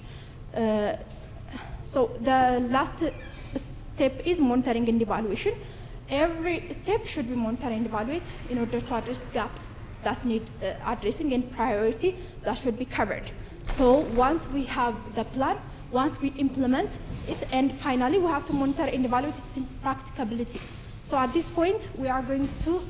So the last step is monitoring and evaluation. Every step should be monitored and evaluated in order to address gaps that need addressing and priority that should be covered. So once we have the plan, once we implement it, and finally we have to monitor and evaluate its practicability. So at this point, we are going to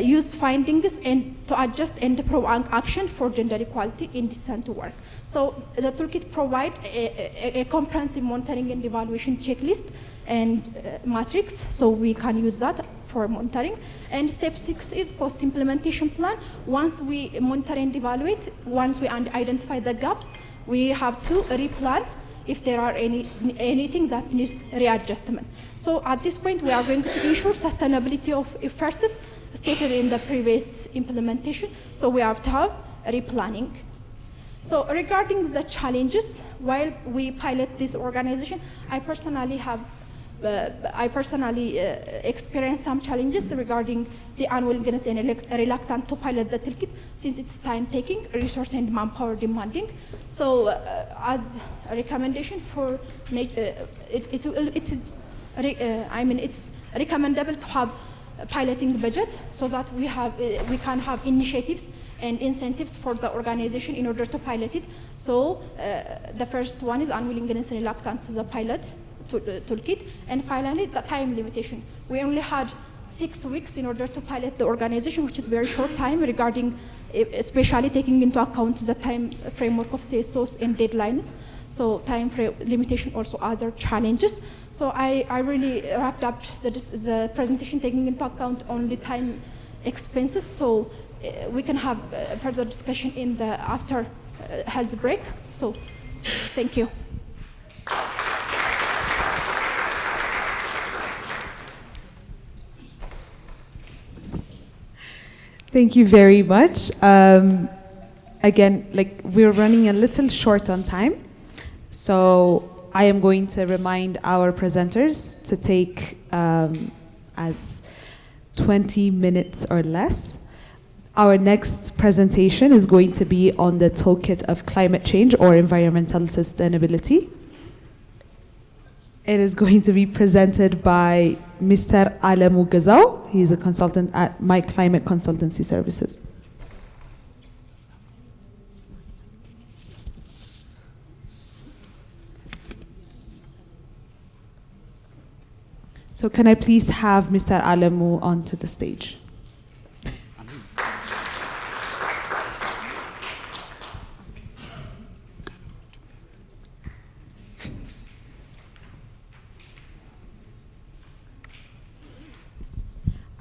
use findings and to adjust and provide action for gender equality in decent work. So the toolkit provides a comprehensive monitoring and evaluation checklist and matrix, so we can use that for monitoring. And step 6 is post-implementation plan. Once we monitor and evaluate, once we identify the gaps, we have to replan if there are anything that needs readjustment. So at this point, we are going to ensure sustainability of efforts stated in the previous implementation. So we have to have replanning. So regarding the challenges, while we pilot this organization, I personally experienced some challenges regarding the unwillingness and reluctance to pilot the toolkit, since it's time-taking, resource and manpower demanding. So as a recommendation for it's recommendable to have piloting budget so that we can have initiatives and incentives for the organization in order to pilot it. So the first one is unwillingness and reluctance to the pilot toolkit, and finally the time limitation. We only had 6 weeks in order to pilot the organization, which is very short time regarding, especially taking into account the time framework of CSOs and deadlines. So time frame limitation, also other challenges. So I really wrapped up the presentation taking into account only time expenses. So we can have further discussion in the after health break. So thank you. Thank you very much. Again, we're running a little short on time, so I am going to remind our presenters to take as 20 minutes or less. Our next presentation is going to be on the toolkit of climate change or environmental sustainability. It is going to be presented by Mr. Alemu Gazao. He's a consultant at My Climate Consultancy Services. So can I please have Mr. Alemu onto the stage?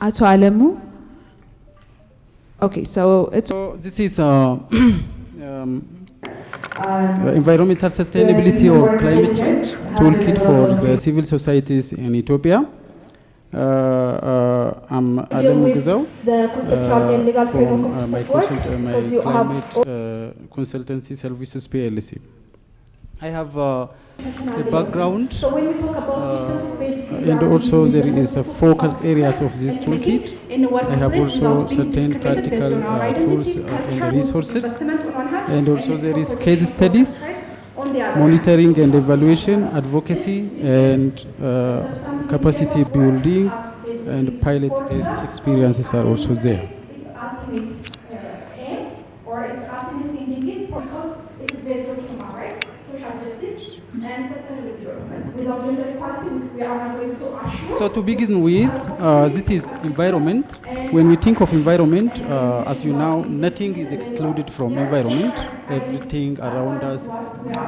Ato Alemu. Okay, so this is environmental sustainability or climate change toolkit for the civil societies in Ethiopia. I'm Alemu Gazao from my climate consultancy services PLC. I have a background, and also there is a focal areas of this toolkit. I have also certain practical tools and resources, and also there is case studies, monitoring and evaluation, advocacy, and capacity building, and pilot test experiences are also there. So to begin with, this is environment. When we think of environment, as you know, nothing is excluded from environment. Everything around us,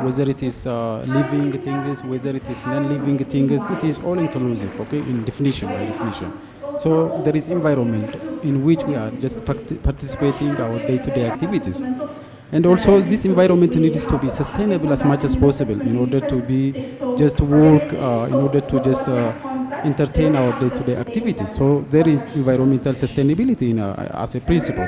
whether it is living things, whether it is non-living things, it is all inclusive, okay, in definition, by definition. So there is environment in which we are just participating our day-to-day activities. And also this environment needs to be sustainable as much as possible in order to be just work, in order to just entertain our day-to-day activities. So there is environmental sustainability as a principle.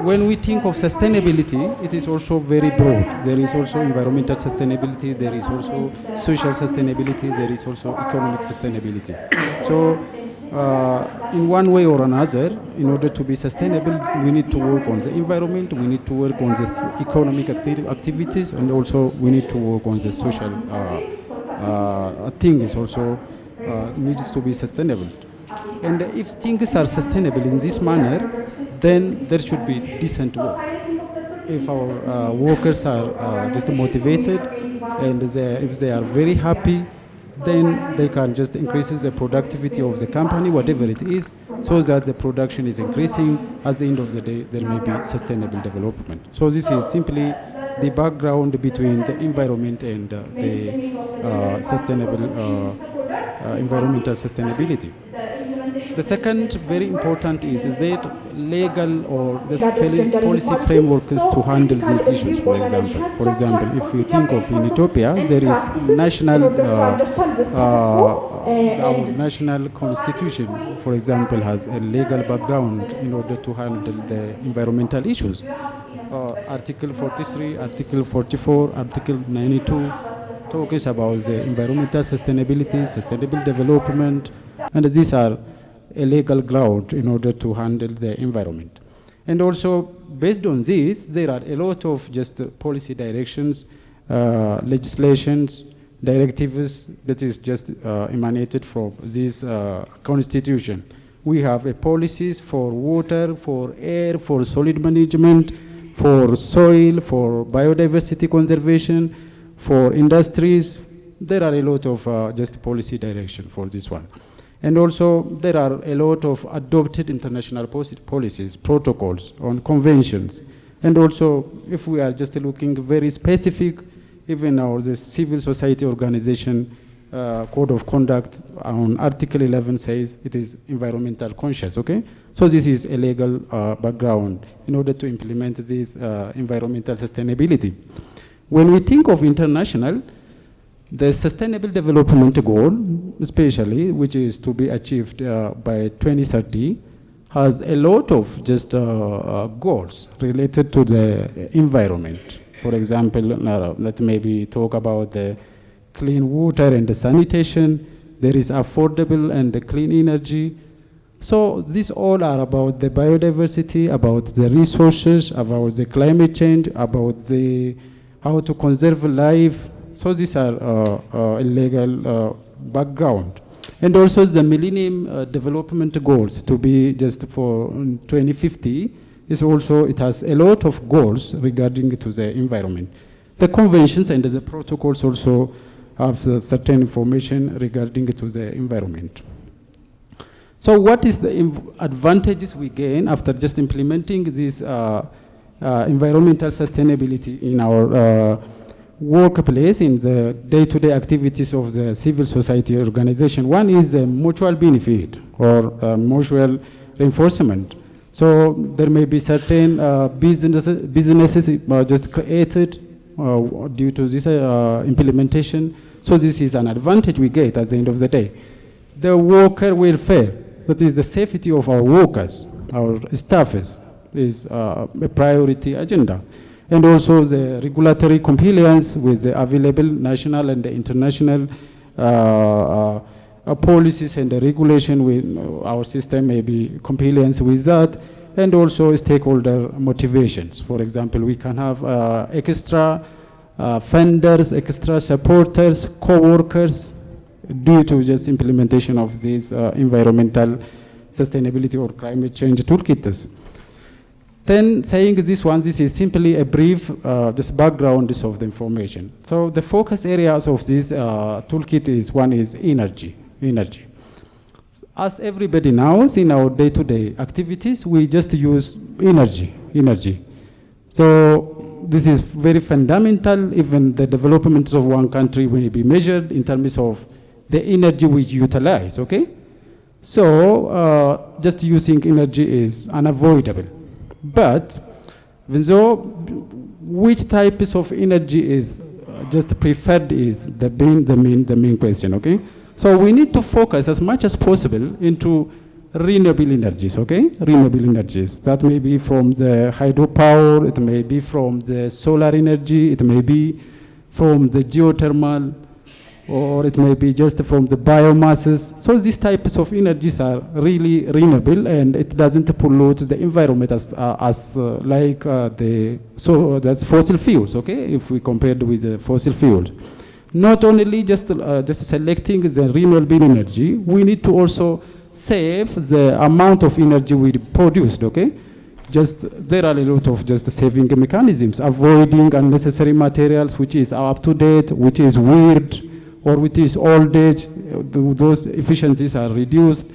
When we think of sustainability, it is also very broad. There is also environmental sustainability, there is also social sustainability, there is also economic sustainability. So in one way or another, in order to be sustainable, we need to work on the environment, we need to work on the economic activities, and also we need to work on the social things also needs to be sustainable. And if things are sustainable in this manner, then there should be decent work. If our workers are just motivated and if they are very happy, then they can just increase the productivity of the company, whatever it is, so that the production is increasing. At the end of the day, there may be sustainable development. So this is simply the background between the environment and the sustainable environmental sustainability. The second very important is that legal or the policy frameworks to handle these issues, for example. For example, if you think of in Ethiopia, there is national, our national constitution, for example, has a legal background in order to handle the environmental issues. Article 43, Article 44, Article 92 talks about the environmental sustainability, sustainable development, and these are a legal ground in order to handle the environment. And also, based on this, there are a lot of just policy directions, legislations, directives that is just emanated from this constitution. We have policies for water, for air, for solid management, for soil, for biodiversity conservation, for industries. There are a lot of just policy direction for this one. And also, there are a lot of adopted international policies, protocols, on conventions. And also, if we are just looking very specific, even the civil society organization code of conduct on Article 11 says it is environmental conscious, okay? So this is a legal background in order to implement this environmental sustainability. When we think of international, the Sustainable Development Goal, especially, which is to be achieved by 2030, has a lot of just goals related to the environment. For example, let's maybe talk about the clean water and the sanitation. There is affordable and clean energy. So these all are about the biodiversity, about the resources, about the climate change, about the how to conserve life. So these are a legal background. And also the Millennium Development Goals to be just for 2050 is also, it has a lot of goals regarding to the environment. The conventions and the protocols also have certain information regarding to the environment. So what is the advantages we gain after just implementing this environmental sustainability in our workplace, in the day-to-day activities of the civil society organization? One is the mutual benefit or mutual reinforcement. So there may be certain businesses just created due to this implementation. So this is an advantage we get at the end of the day. The worker welfare, that is the safety of our workers, our staffers, is a priority agenda. And also the regulatory compliance with the available national and the international policies and the regulation with our system may be compliance with that. And also stakeholder motivations. For example, we can have extra funders, extra supporters, co-workers due to just implementation of these environmental sustainability or climate change toolkits. Then saying this is simply a brief just background of the information. So the focus areas of this toolkit is one is energy. as everybody knows, in our day-to-day activities, we just use energy. So this is very fundamental. Even the development of one country will be measured in terms of the energy we utilize, okay? So just using energy is unavoidable. But even though which types of energy is just preferred is the main question, okay? So we need to focus as much as possible into renewable energies, okay? Renewable energies. That may be from the hydropower, it may be from the solar energy, it may be from the geothermal, or it may be just from the biomasses. So these types of energies are really renewable, and it doesn't pollute the environment that's fossil fuels, okay? If we compare with the fossil fuels. Not only just selecting the renewable energy, we need to also save the amount of energy we produced, okay? There are a lot of just saving mechanisms, avoiding unnecessary materials which is up to date, which is weird, or which is old age. Those efficiencies are reduced.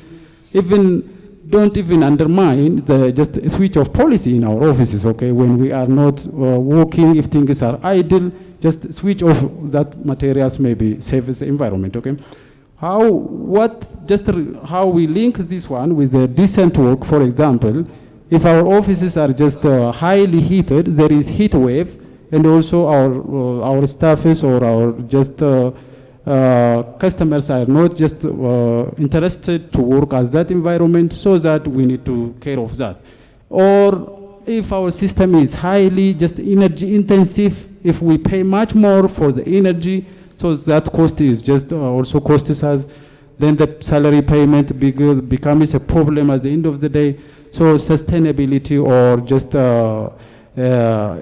Don't even undermine the just switch of policy in our offices, okay? When we are not working, if things are idle, just switch off that materials, maybe saves the environment, okay? How we link this one with the decent work, for example, if our offices are just highly heated, there is heat wave, and also our staffs or our just customers are not just interested to work at that environment, so that we need to care of that. Or if our system is highly just energy intensive, if we pay much more for the energy, so that cost is just also costs us, then the salary payment becomes a problem at the end of the day. So sustainability or just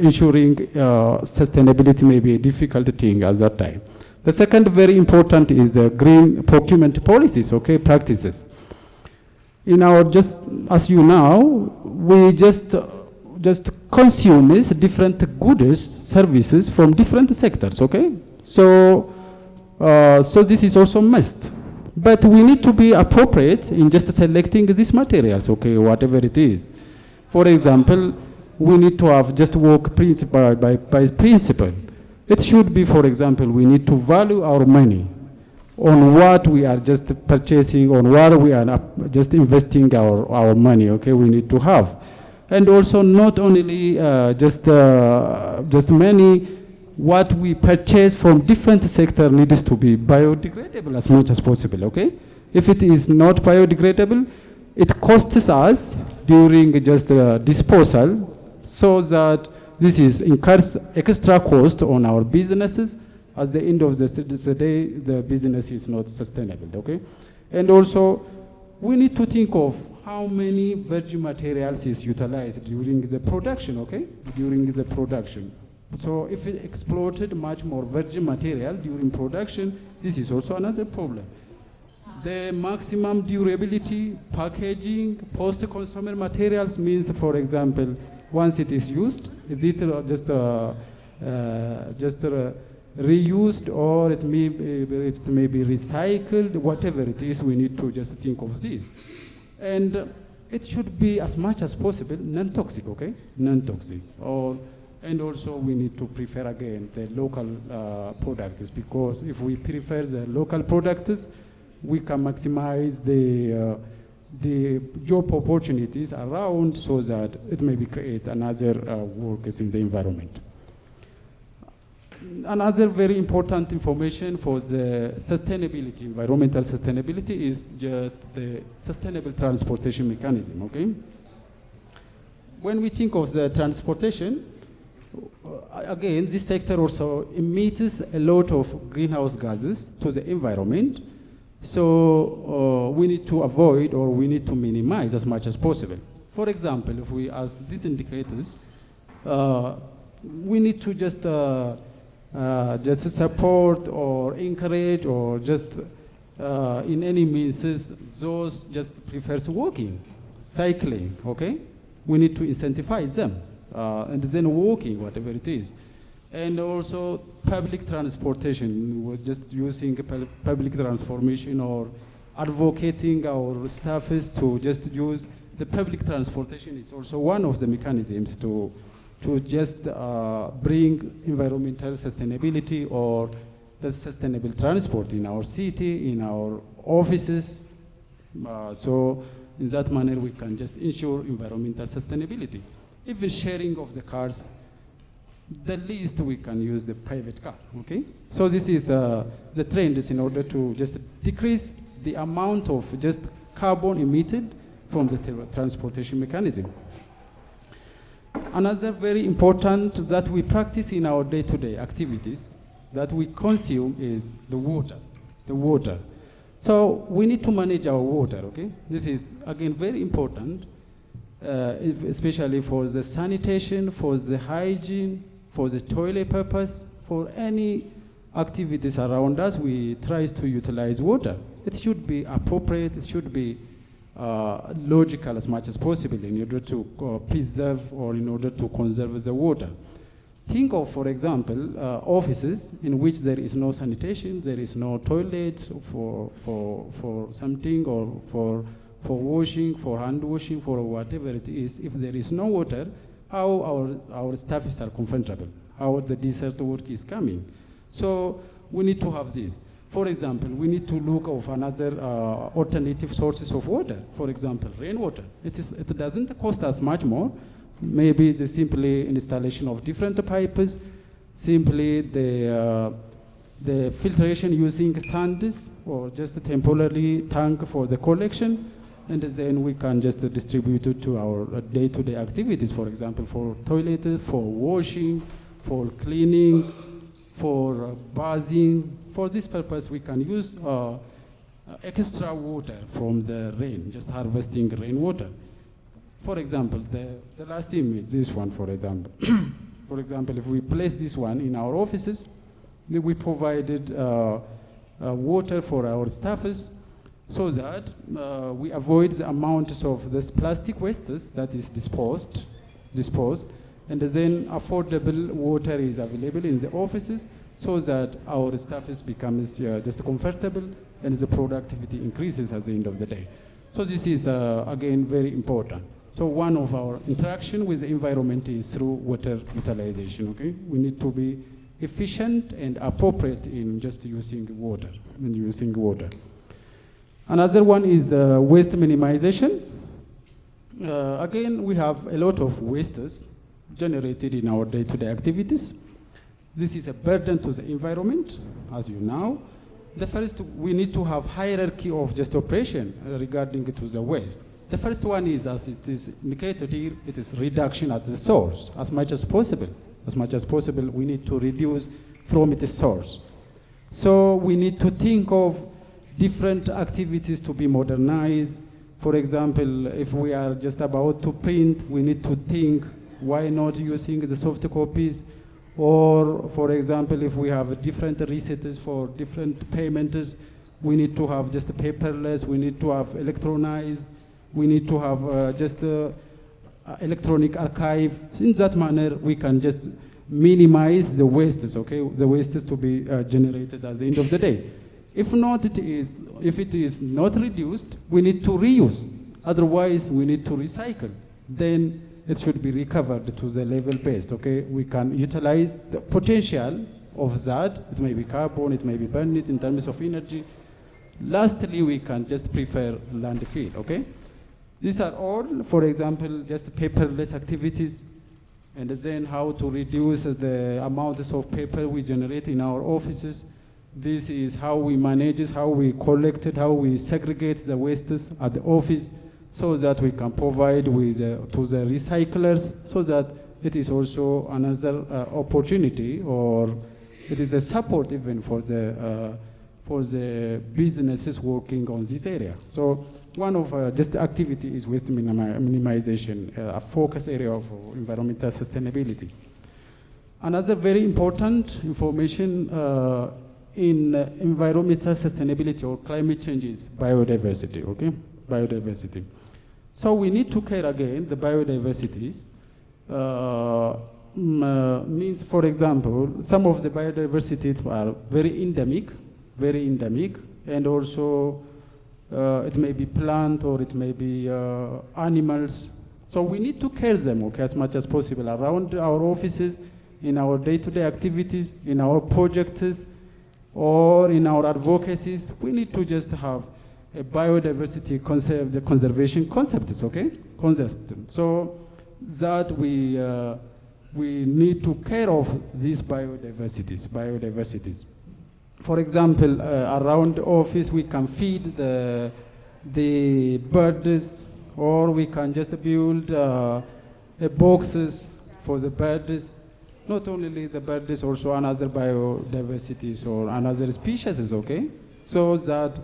ensuring sustainability may be a difficult thing at that time. The second very important is green procurement policies, okay, practices. In our as you know, we just consume different goods, services from different sectors, okay? So this is also must. But we need to be appropriate in just selecting these materials, okay, whatever it is. For example, we need to have just work by principle. It should be, for example, we need to value our money on what we are just purchasing, on what we are just investing our money, okay, we need to have. And also not only just money, what we purchase from different sectors needs to be biodegradable as much as possible, okay? If it is not biodegradable, it costs us during just disposal, so that this is incurs extra cost on our businesses. At the end of the day, the business is not sustainable, okay? And also, we need to think of how many virgin materials is utilized during the production, okay? During the production. So if it exploited much more virgin material during production, this is also another problem. The maximum durability, packaging, post-consumer materials means, for example, once it is used, is it just reused, or it may be recycled, whatever it is, we need to just think of this. And it should be as much as possible non-toxic, okay? Non-toxic. And also we need to prefer again the local products, because if we prefer the local products, we can maximize the job opportunities around, so that it may create another workers in the environment. Another very important information for the sustainability, environmental sustainability, is just the sustainable transportation mechanism, okay? When we think of the transportation, again, this sector also emits a lot of greenhouse gases to the environment. So we need to avoid, or we need to minimize as much as possible. For example, if we ask these indicators, we need to just support or encourage, or just in any means, those just prefers walking, cycling, okay? We need to incentivize them, and then walking, whatever it is. And also public transportation, we're just using public transformation or advocating our staffs to just use the public transportation is also one of the mechanisms to just bring environmental sustainability or the sustainable transport in our city, in our offices. So in that manner, we can just ensure environmental sustainability. Even sharing of the cars, the least we can use the private car, okay? So this is the trend is in order to just decrease the amount of just carbon emitted from the transportation mechanism. Another very important that we practice in our day-to-day activities that we consume is the water, So we need to manage our water, okay? This is, again, very important, especially for the sanitation, for the hygiene, for the toilet purpose, for any activities around us, we try to utilize water. It should be appropriate, it should be logical as much as possible in order to preserve or in order to conserve the water. Think of, for example, offices in which there is no sanitation, there is no toilet for something or for washing, for hand washing, for whatever it is. If there is no water, how our staffs are comfortable, how the desert work is coming. So we need to have this. For example, we need to look of another alternative sources of water. For example, rainwater. It doesn't cost us much more. Maybe the simply installation of different pipes, simply the filtration using sands or just a temporary tank for the collection, and then we can just distribute it to our day-to-day activities, for example, for toilet, for washing, for cleaning, for bathing. For this purpose, we can use extra water from the rain, just harvesting rainwater. For example, the last image, this one, for example. For example, if we place this one in our offices, then we provided water for our staffs so that we avoid the amounts of this plastic wastes that is disposed, and then affordable water is available in the offices so that our staffs becomes just comfortable and the productivity increases at the end of the day. So this is, again, very important. So one of our interaction with the environment is through water utilization, okay? We need to be efficient and appropriate in just using water, Another one is waste minimization. Again, we have a lot of wastes generated in our day-to-day activities. This is a burden to the environment, as you know. The first, we need to have hierarchy of just operation regarding to the waste. The first one is, as it is indicated here, it is reduction at the source, as much as possible. As much as possible, we need to reduce from its source. So we need to think of different activities to be modernized. For example, if we are just about to print, we need to think, why not using the soft copies? Or, for example, if we have different receipts for different payments, we need to have just paperless, we need to have electronized, we need to have just electronic archive. In that manner, we can just minimize the wastes, okay? The wastes to be generated at the end of the day. If it is not reduced, we need to reuse. Otherwise, we need to recycle. Then it should be recovered to the level based, okay? We can utilize the potential of that. It may be carbon, it may be burned in terms of energy. Lastly, we can just prefer landfill, okay? These are all, for example, just paperless activities, and then how to reduce the amounts of paper we generate in our offices. This is how we manage it, how we collect it, how we segregate the wastes at the office, so that we can provide with to the recyclers, so that it is also another opportunity, or it is a support even for the businesses working on this area. So one of just the activity is waste minimization, a focus area of environmental sustainability. Another very important information in environmental sustainability or climate change is biodiversity, okay? Biodiversity. So we need to care again the biodiversities. Means, for example, some of the biodiversities are very endemic, and also It may be plant or it may be animals. So we need to care them, okay, as much as possible around our offices, in our day-to-day activities, in our projects, or in our advocacies. We need to just have a biodiversity concept, the conservation concepts, okay? Concept. So that we need to care of these biodiversities. For example, around the office, we can feed the birds, or we can just build boxes for the birds. Not only the birds, also another biodiversities or another species, okay? So that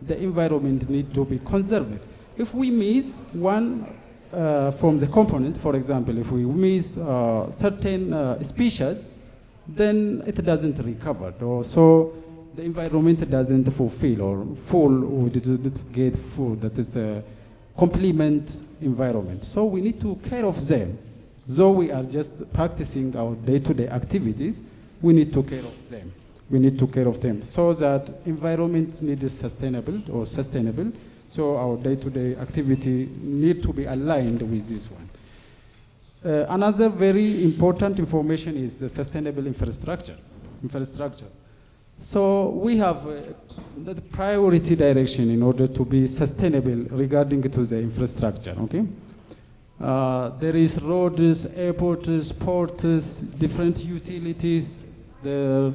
the environment needs to be conserved. If we miss one from the component, for example, if we miss certain species, then it doesn't recover. So the environment doesn't fulfill or full, or it doesn't get full. That is a complement environment. So we need to care of them. Though we are just practicing our day-to-day activities, we need to care of them. We need to care of them so that environment needs sustainable. So our day-to-day activity need to be aligned with this one. Another very important information is the sustainable infrastructure. So we have the priority direction in order to be sustainable regarding to the infrastructure, okay? There is roads, airports, ports, different utilities, the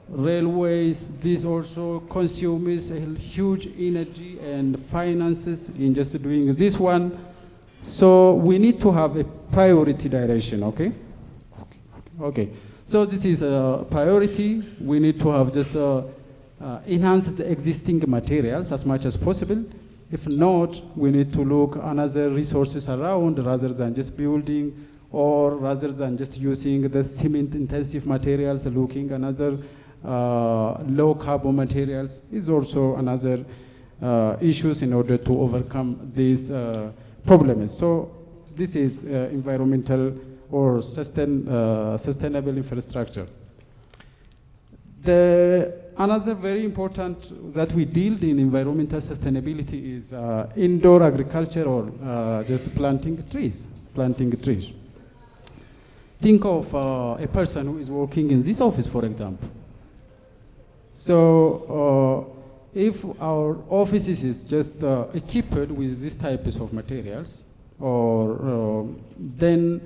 railways. This also consumes a huge energy and finances in just doing this one. So we need to have a priority direction, okay? Okay. So this is a priority. We need to have just enhance the existing materials as much as possible. If not, we need to look another resources around rather than just building, or rather than just using the cement-intensive materials, looking another low-carbon materials is also another issues in order to overcome these problems. So this is environmental or sustainable infrastructure. Another very important that we deal in environmental sustainability is indoor agriculture, or just planting trees. Think of a person who is working in this office, for example. So if our offices is just equipped with these types of materials, or then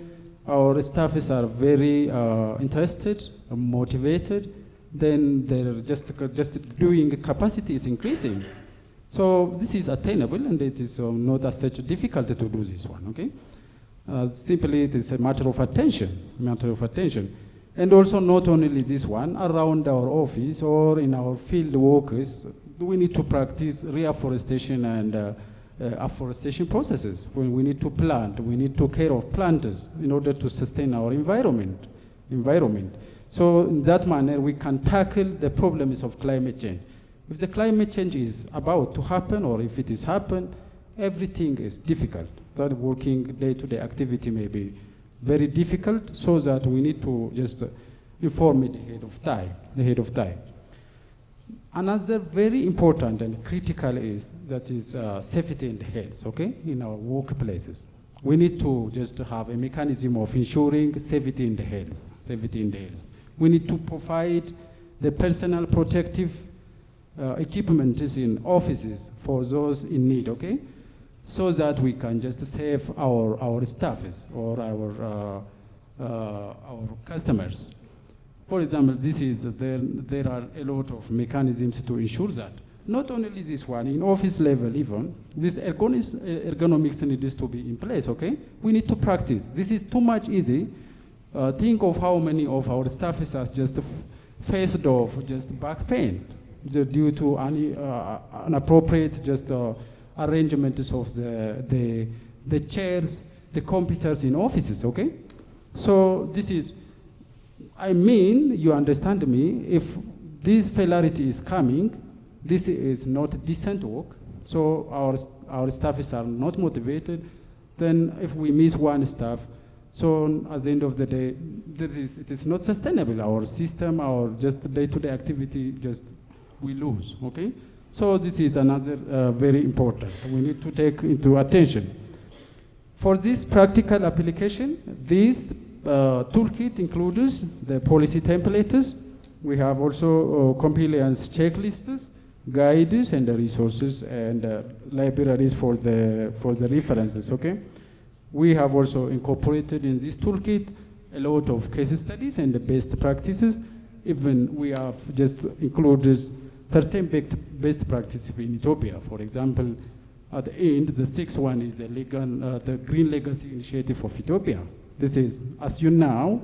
our staffs are very interested, motivated, then they're just doing capacity is increasing. So this is attainable, and it is not as such difficult to do this one, okay? Simply it is a matter of attention. And also not only this one, around our office or in our field workers, we need to practice reforestation and afforestation processes. When we need to plant, we need to care of planters in order to sustain our environment. So in that manner, we can tackle the problems of climate change. If the climate change is about to happen, or if it is happened, everything is difficult. That working day-to-day activity may be very difficult, so that we need to just inform it ahead of time. Another very important and critical is safety and health, okay, in our workplaces. We need to just have a mechanism of ensuring safety and health. We need to provide the personal protective equipment in offices for those in need, okay? So that we can just save our staffs or our customers. For example, there are a lot of mechanisms to ensure that. Not only this one, in office level even, this ergonomics needs to be in place, okay? We need to practice. This is too much easy. Think of how many of our staffs are just faced off just back pain due to inappropriate just arrangements of the chairs, the computers in offices, okay? So this is, you understand me, if this failure is coming, this is not decent work, so our staffs are not motivated, then if we miss one staff, so at the end of the day, it is not sustainable. Our system, our just day-to-day activity, just we lose, okay? So this is another very important. We need to take into attention. For this practical application, this toolkit includes the policy templates. We have also compliance checklists, guides, and resources, and libraries for the references. Okay, we have also incorporated in this toolkit a lot of case studies and the best practices. Even we have just included 13 best practices in Ethiopia. For example, at the end, the sixth one is the Green Legacy Initiative of Ethiopia. This is, as you know,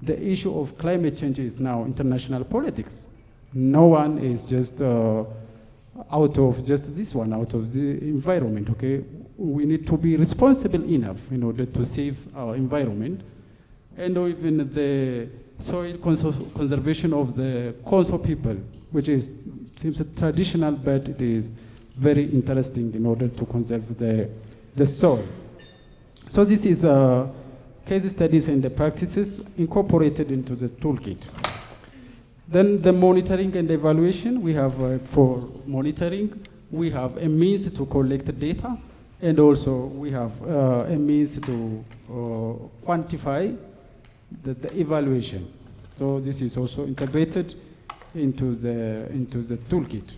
the issue of climate change is now international politics. No one is just out of just this one, out of the environment, okay? We need to be responsible enough in order to save our environment. And even the soil conservation of the Konso people, which seems traditional, but it is very interesting in order to conserve the soil. So this is case studies and the practices incorporated into the toolkit. Then the monitoring and evaluation, we have for monitoring, we have a means to collect data, and also we have a means to quantify the evaluation. So this is also integrated into the toolkit.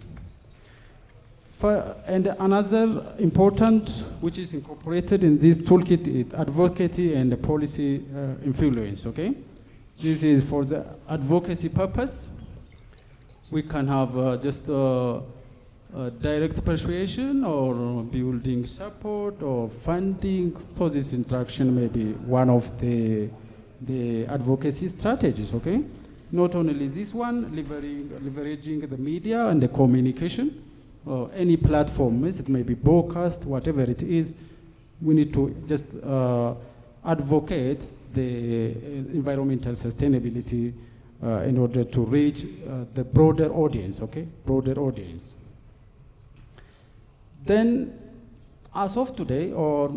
And another important, which is incorporated in this toolkit, is advocacy and the policy influence, okay? This is for the advocacy purpose. We can have just direct persuasion or building support or funding. So this interaction may be one of the advocacy strategies, okay? Not only this one, leveraging the media and the communication, or any platform, it may be broadcast, whatever it is, we need to just advocate the environmental sustainability in order to reach the broader audience, okay? Broader audience. Then, as of today, or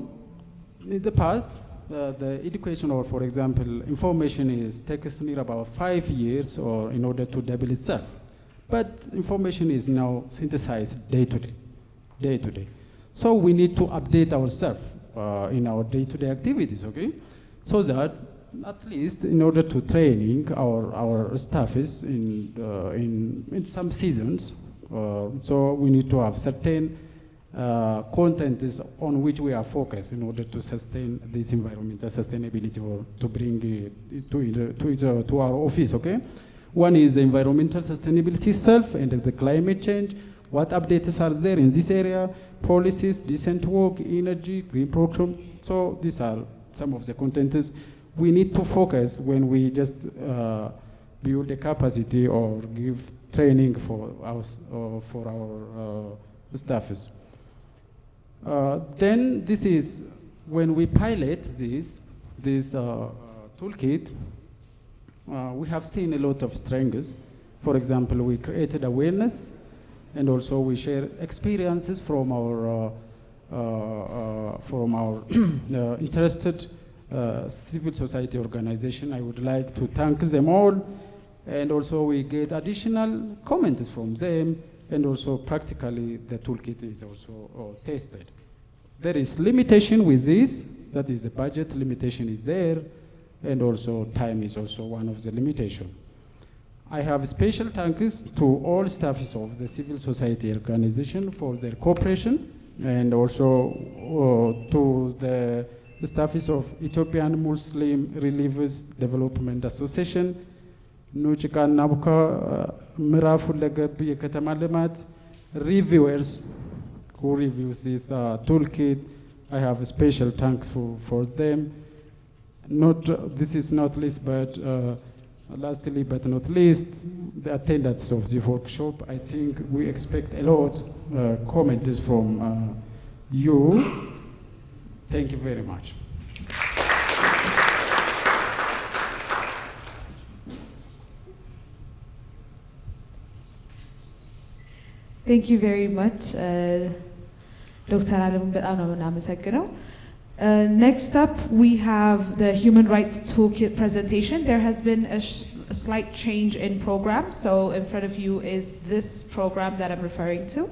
in the past, the education, or for example, information takes near about 5 years or in order to double itself. But information is now synthesized day to day. So we need to update ourselves in our day-to-day activities, okay? So that at least in order to training our staff is in some seasons, so we need to have certain content is on which we are focused in order to sustain this environmental sustainability or to bring it to our office, okay? One is the environmental sustainability itself and the climate change. What updates are there in this area? Policies, decent work, energy, green program. So these are some of the contents we need to focus when we just build a capacity or give training for our staffs. Then this is when we pilot this toolkit. We have seen a lot of strengths. For example, we created awareness, and also we share experiences from our interested civil society organization. I would like to thank them all, and also we get additional comments from them, and also practically the toolkit is also tested. There is limitation with this, that is the budget limitation is there, and also time is also one of the limitations. I have special thanks to all staffs of the civil society organization for their cooperation, and also to the staffs of Ethiopian Muslim Relievers Development Association, Nuchika Nabuka Mirafu Legab Yekatama Lemat, reviewers who reviews this toolkit. I have a special thanks for them. This is not least, but lastly but not least, the attendance of the workshop. I think we expect a lot comments from you. Thank you very much. Thank you very much, Dr. Alam. Next up, we have the Human Rights Toolkit presentation. There has been a a slight change in program. So in front of you is this program that I'm referring to.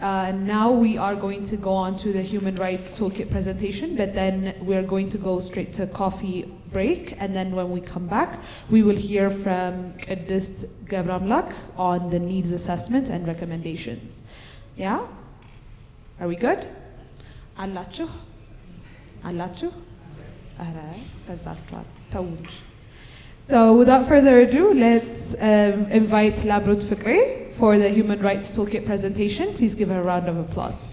Now we are going to go on to the Human Rights Toolkit presentation, but then we're going to go straight to coffee break, and then when we come back, we will hear from Qidist Gabramlak on the needs assessment and recommendations. Yeah? Are we good? Allachu? Allachu? So without further ado, let's invite Lambrot Fikri for the Human Rights Toolkit presentation. Please give her a round of applause.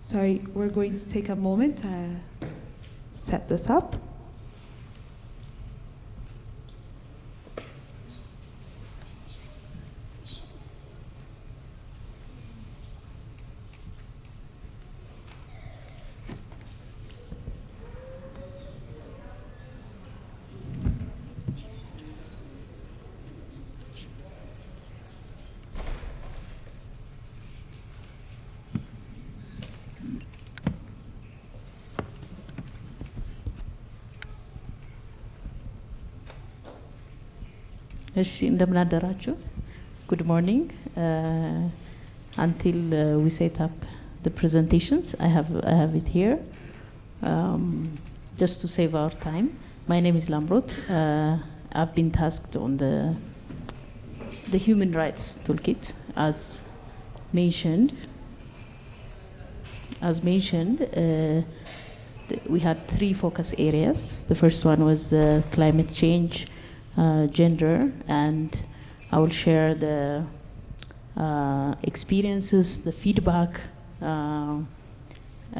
Sorry, we're going to take a moment to set this up. እንደምን አደራችሁ? Good morning. Until we set up the presentations, I have it here. Just to save our time, my name is Lambrot. I've been tasked on the Human Rights Toolkit, as mentioned. We had 3 focus areas. The first one was climate change, gender, and I will share the experiences, the feedback,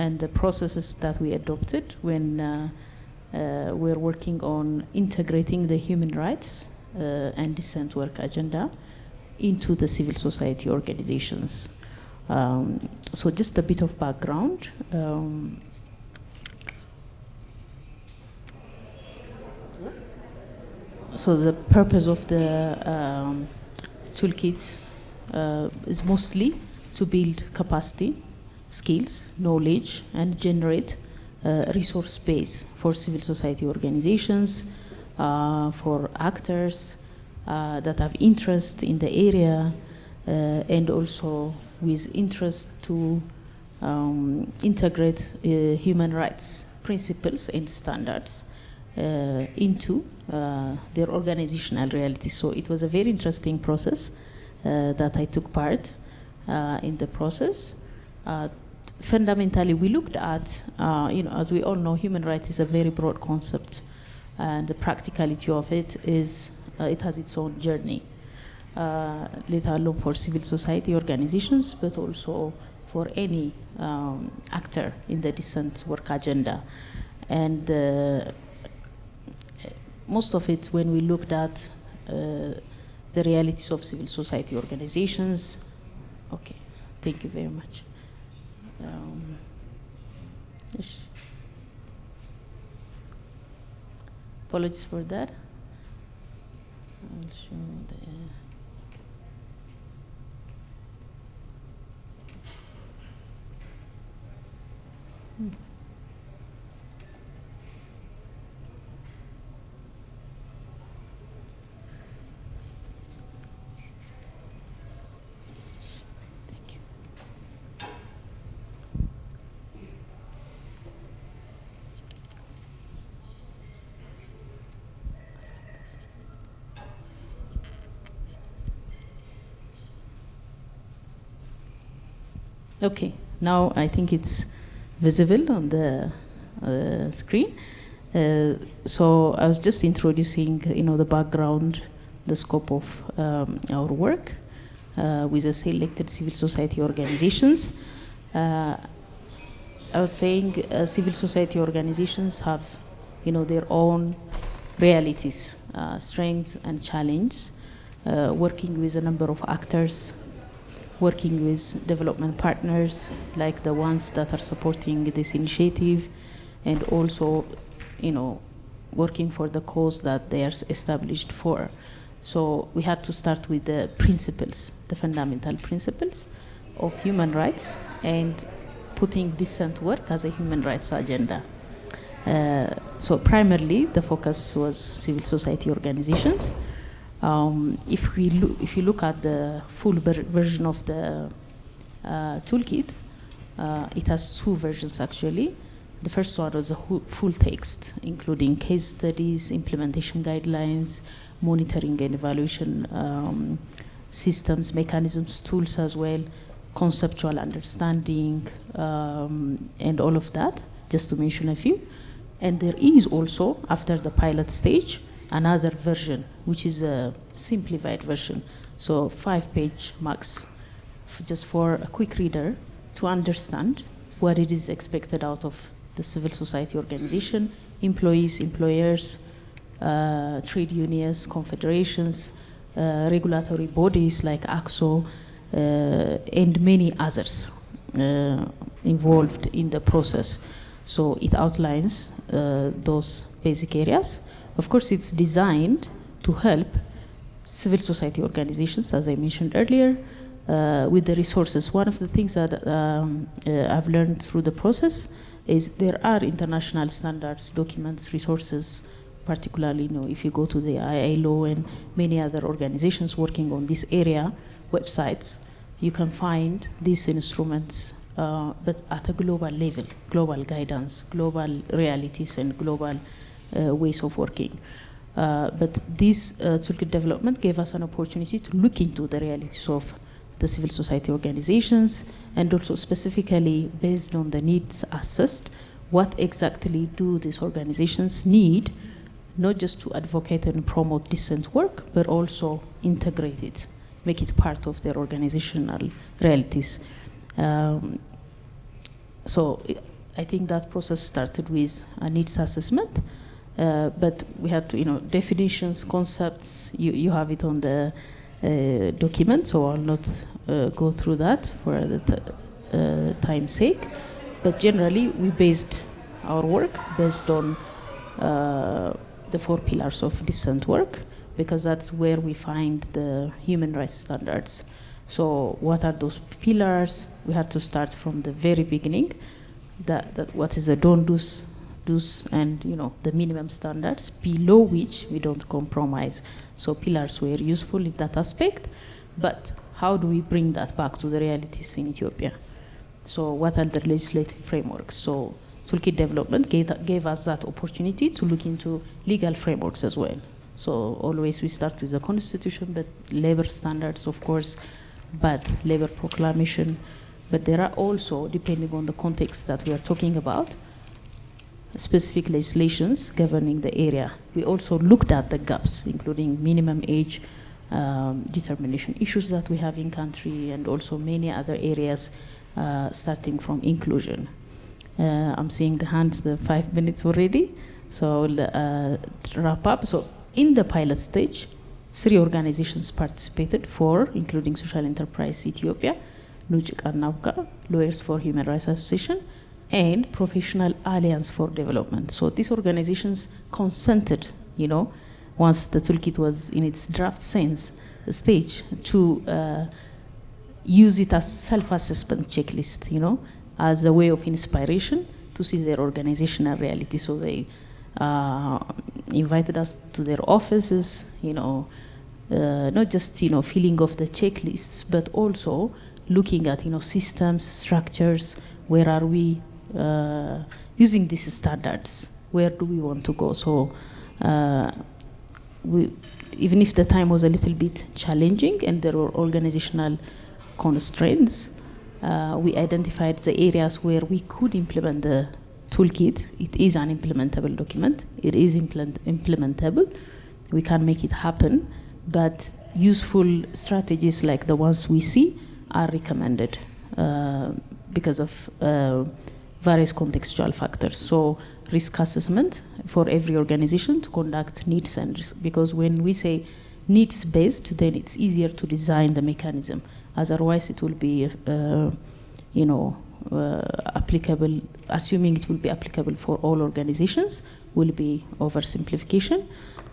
and the processes that we adopted when we're working on integrating the human rights and decent work agenda into the civil society organizations. So just a bit of background. So the purpose of the toolkit is mostly to build capacity, skills, knowledge, and generate resource base for civil society organizations, for actors that have interest in the area, and also with interest to integrate human rights principles and standards into their organizational reality. So it was a very interesting process that I took part in the process. Fundamentally, we looked at, as we all know, human rights is a very broad concept, and the practicality of it is it has its own journey, let alone for civil society organizations, but also for any actor in the decent work agenda. And most of it, when we looked at the realities of civil society organizations. Okay, thank you very much. Yes. Apologies for that. I'll show the. Okay, now I think it's visible on the screen. So I was just introducing, the background, the scope of our work with the selected civil society organizations. I was saying civil society organizations have, their own realities, strengths and challenges, working with a number of actors, working with development partners like the ones that are supporting this initiative, and also, working for the cause that they are established for. So we had to start with the principles, the fundamental principles of human rights, and putting decent work as a human rights agenda. So primarily the focus was civil society organizations. If you look at the full version of the toolkit, it has two versions actually. The first one was a full text, including case studies, implementation guidelines, monitoring and evaluation systems, mechanisms, tools as well, conceptual understanding, and all of that, just to mention a few. And there is also, after the pilot stage, another version, which is a simplified version. So 5-page max, just for a quick reader to understand what it is expected out of the civil society organization, employees, employers, trade unions, confederations, regulatory bodies like AXO, and many others involved in the process. So it outlines those basic areas. Of course, it's designed to help civil society organizations, as I mentioned earlier, with the resources. One of the things that I've learned through the process is there are international standards, documents, resources, particularly, if you go to the ILO and many other organizations working on this area, websites, you can find these instruments, but at a global level, global guidance, global realities, and global ways of working. But this toolkit development gave us an opportunity to look into the realities of the civil society organizations, and also specifically based on the needs assessed, what exactly do these organizations need, not just to advocate and promote decent work, but also integrate it, make it part of their organizational realities. So I think that process started with a needs assessment, but we had to, definitions, concepts, you have it on the document, so I'll not go through that for the time's sake. But generally, we based our work based on the 4 pillars of decent work, because that's where we find the human rights standards. So what are those pillars? We had to start from the very beginning, that what is the don't do's, and the minimum standards below which we don't compromise. So pillars were useful in that aspect, but how do we bring that back to the realities in Ethiopia? So what are the legislative frameworks? So toolkit development gave us that opportunity to look into legal frameworks as well. So always we start with the constitution, but labor standards, of course, but labor proclamation. But there are also, depending on the context that we are talking about, specific legislations governing the area. We also looked at the gaps, including minimum age, determination issues that we have in country, and also many other areas, starting from inclusion. I'm seeing the hands, the 5 minutes already, so I'll wrap up. So in the pilot stage, 3 organizations participated, 4, including Social Enterprise Ethiopia, Nujik Annabka, Lawyers for Human Rights Association, and Professional Alliance for Development. So these organizations consented, once the toolkit was in its draft sense stage, to use it as self-assessment checklist, as a way of inspiration to see their organizational reality. So they invited us to their offices, not just, filling of the checklists, but also looking at, systems, structures, where are we using these standards, where do we want to go? So even if the time was a little bit challenging and there were organizational constraints, we identified the areas where we could implement the toolkit. It is an implementable document. It is implementable. We can make it happen, but useful strategies like the ones we see are recommended because of various contextual factors. So risk assessment for every organization to conduct needs and risk, because when we say needs-based, then it's easier to design the mechanism. Otherwise, it will be, applicable, assuming it will be applicable for all organizations, will be oversimplification.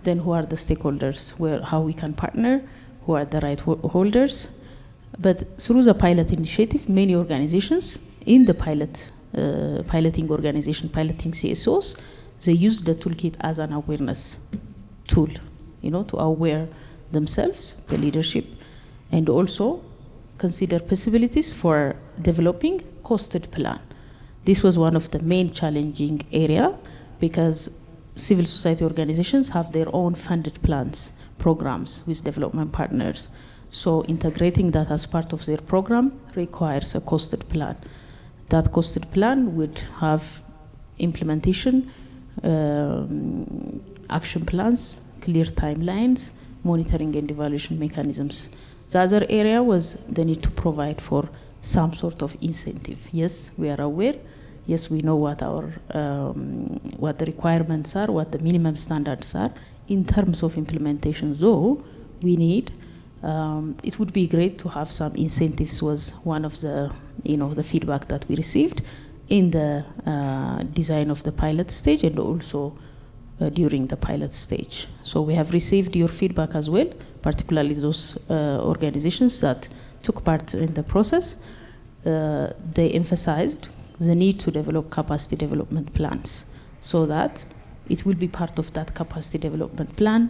Then who are the stakeholders, how we can partner, who are the right holders. But through the pilot initiative, many organizations in the piloting organization, piloting CSOs, they use the toolkit as an awareness tool, to aware themselves, the leadership, and also consider possibilities for developing costed plan. This was one of the main challenging area, because civil society organizations have their own funded plans, programs with development partners. So integrating that as part of their program requires a costed plan. That costed plan would have implementation, action plans, clear timelines, monitoring and evaluation mechanisms. The other area was the need to provide for some sort of incentive. Yes, we are aware. Yes, we know what what the requirements are, what the minimum standards are. In terms of implementation, though, we need, it would be great to have some incentives, was one of the, the feedback that we received in the design of the pilot stage, and also during the pilot stage. So we have received your feedback as well, particularly those organizations that took part in the process. They emphasized the need to develop capacity development plans, so that it will be part of that capacity development plan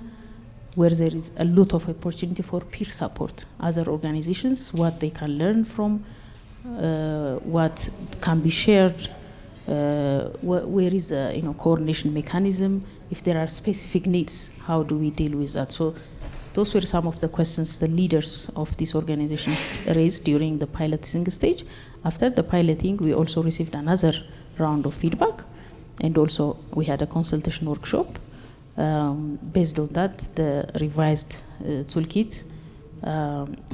where there is a lot of opportunity for peer support, other organizations, what they can learn from, what can be shared, where is a coordination mechanism, if there are specific needs, how do we deal with that? So those were some of the questions the leaders of these organizations raised during the piloting stage. After the piloting, we also received another round of feedback, and also we had a consultation workshop. Based on that, the revised toolkit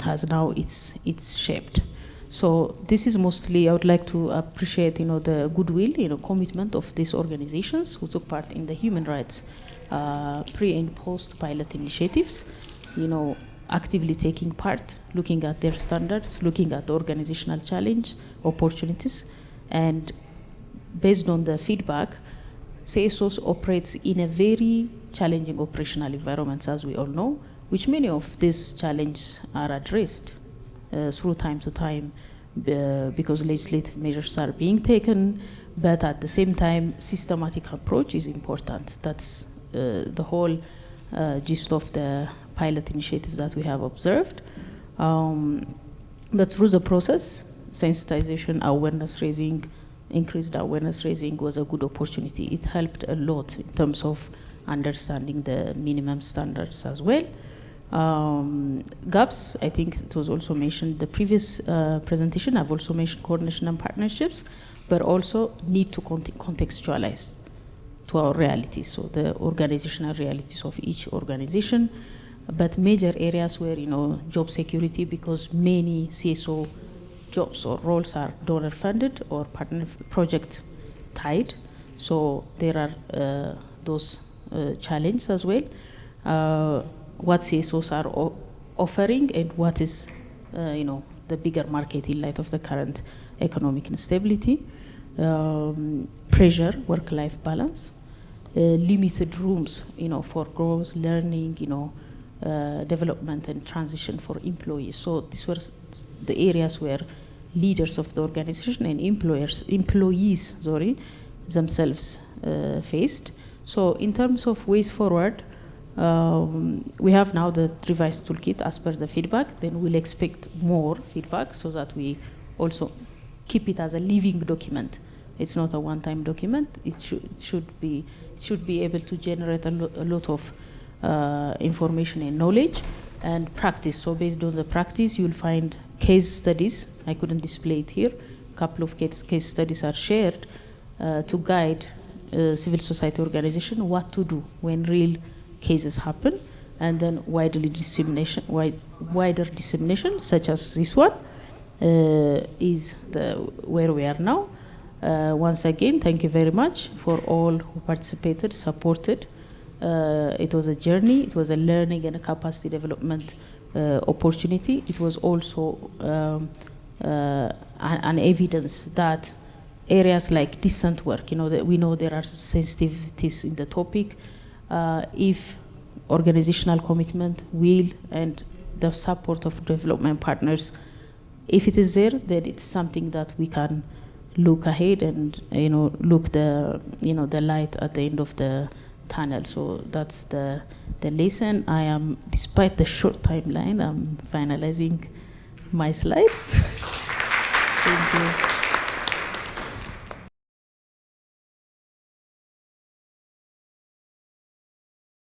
has now it's shaped. So this is mostly, I would like to appreciate, the goodwill, commitment of these organizations who took part in the human rights pre and post pilot initiatives, actively taking part, looking at their standards, looking at the organizational challenge, opportunities, and based on the feedback, CSOs operates in a very challenging operational environments, as we all know, which many of these challenges are addressed through time to time because legislative measures are being taken, but at the same time, systematic approach is important. That's the whole gist of the pilot initiative that we have observed. But through the process, sensitization, awareness raising, increased awareness raising was a good opportunity. It helped a lot in terms of understanding the minimum standards as well. Gaps, I think it was also mentioned the previous presentation. I've also mentioned coordination and partnerships, but also need to contextualize to our realities, so the organizational realities of each organization. But major areas where, job security, because many CSO jobs or roles are donor funded or partner project tied. So there are those challenges as well. What CSOs are offering and what is, the bigger market in light of the current economic instability, pressure, work-life balance, limited rooms, for growth, learning, development and transition for employees. So these were the areas where leaders of the organization and employees, themselves faced. So in terms of ways forward, we have now the revised toolkit as per the feedback. Then we'll expect more feedback so that we also keep it as a living document. It's not a one-time document. It should be able to generate a lot of information and knowledge and practice. So based on the practice, you'll find case studies. I couldn't display it here. A couple of case studies are shared to guide civil society organization what to do when real cases happen, and then wider dissemination, such as this one, is where we are now. Once again, thank you very much for all who participated, supported. It was a journey, it was a learning and a capacity development opportunity. It was also an evidence that areas like decent work, that we know there are sensitivities in the topic. If organizational commitment, will, and the support of development partners, if it is there, then it's something that we can look ahead and look the light at the end of the tunnel. So that's the lesson. I am, despite the short timeline, I'm finalizing my slides. Thank you.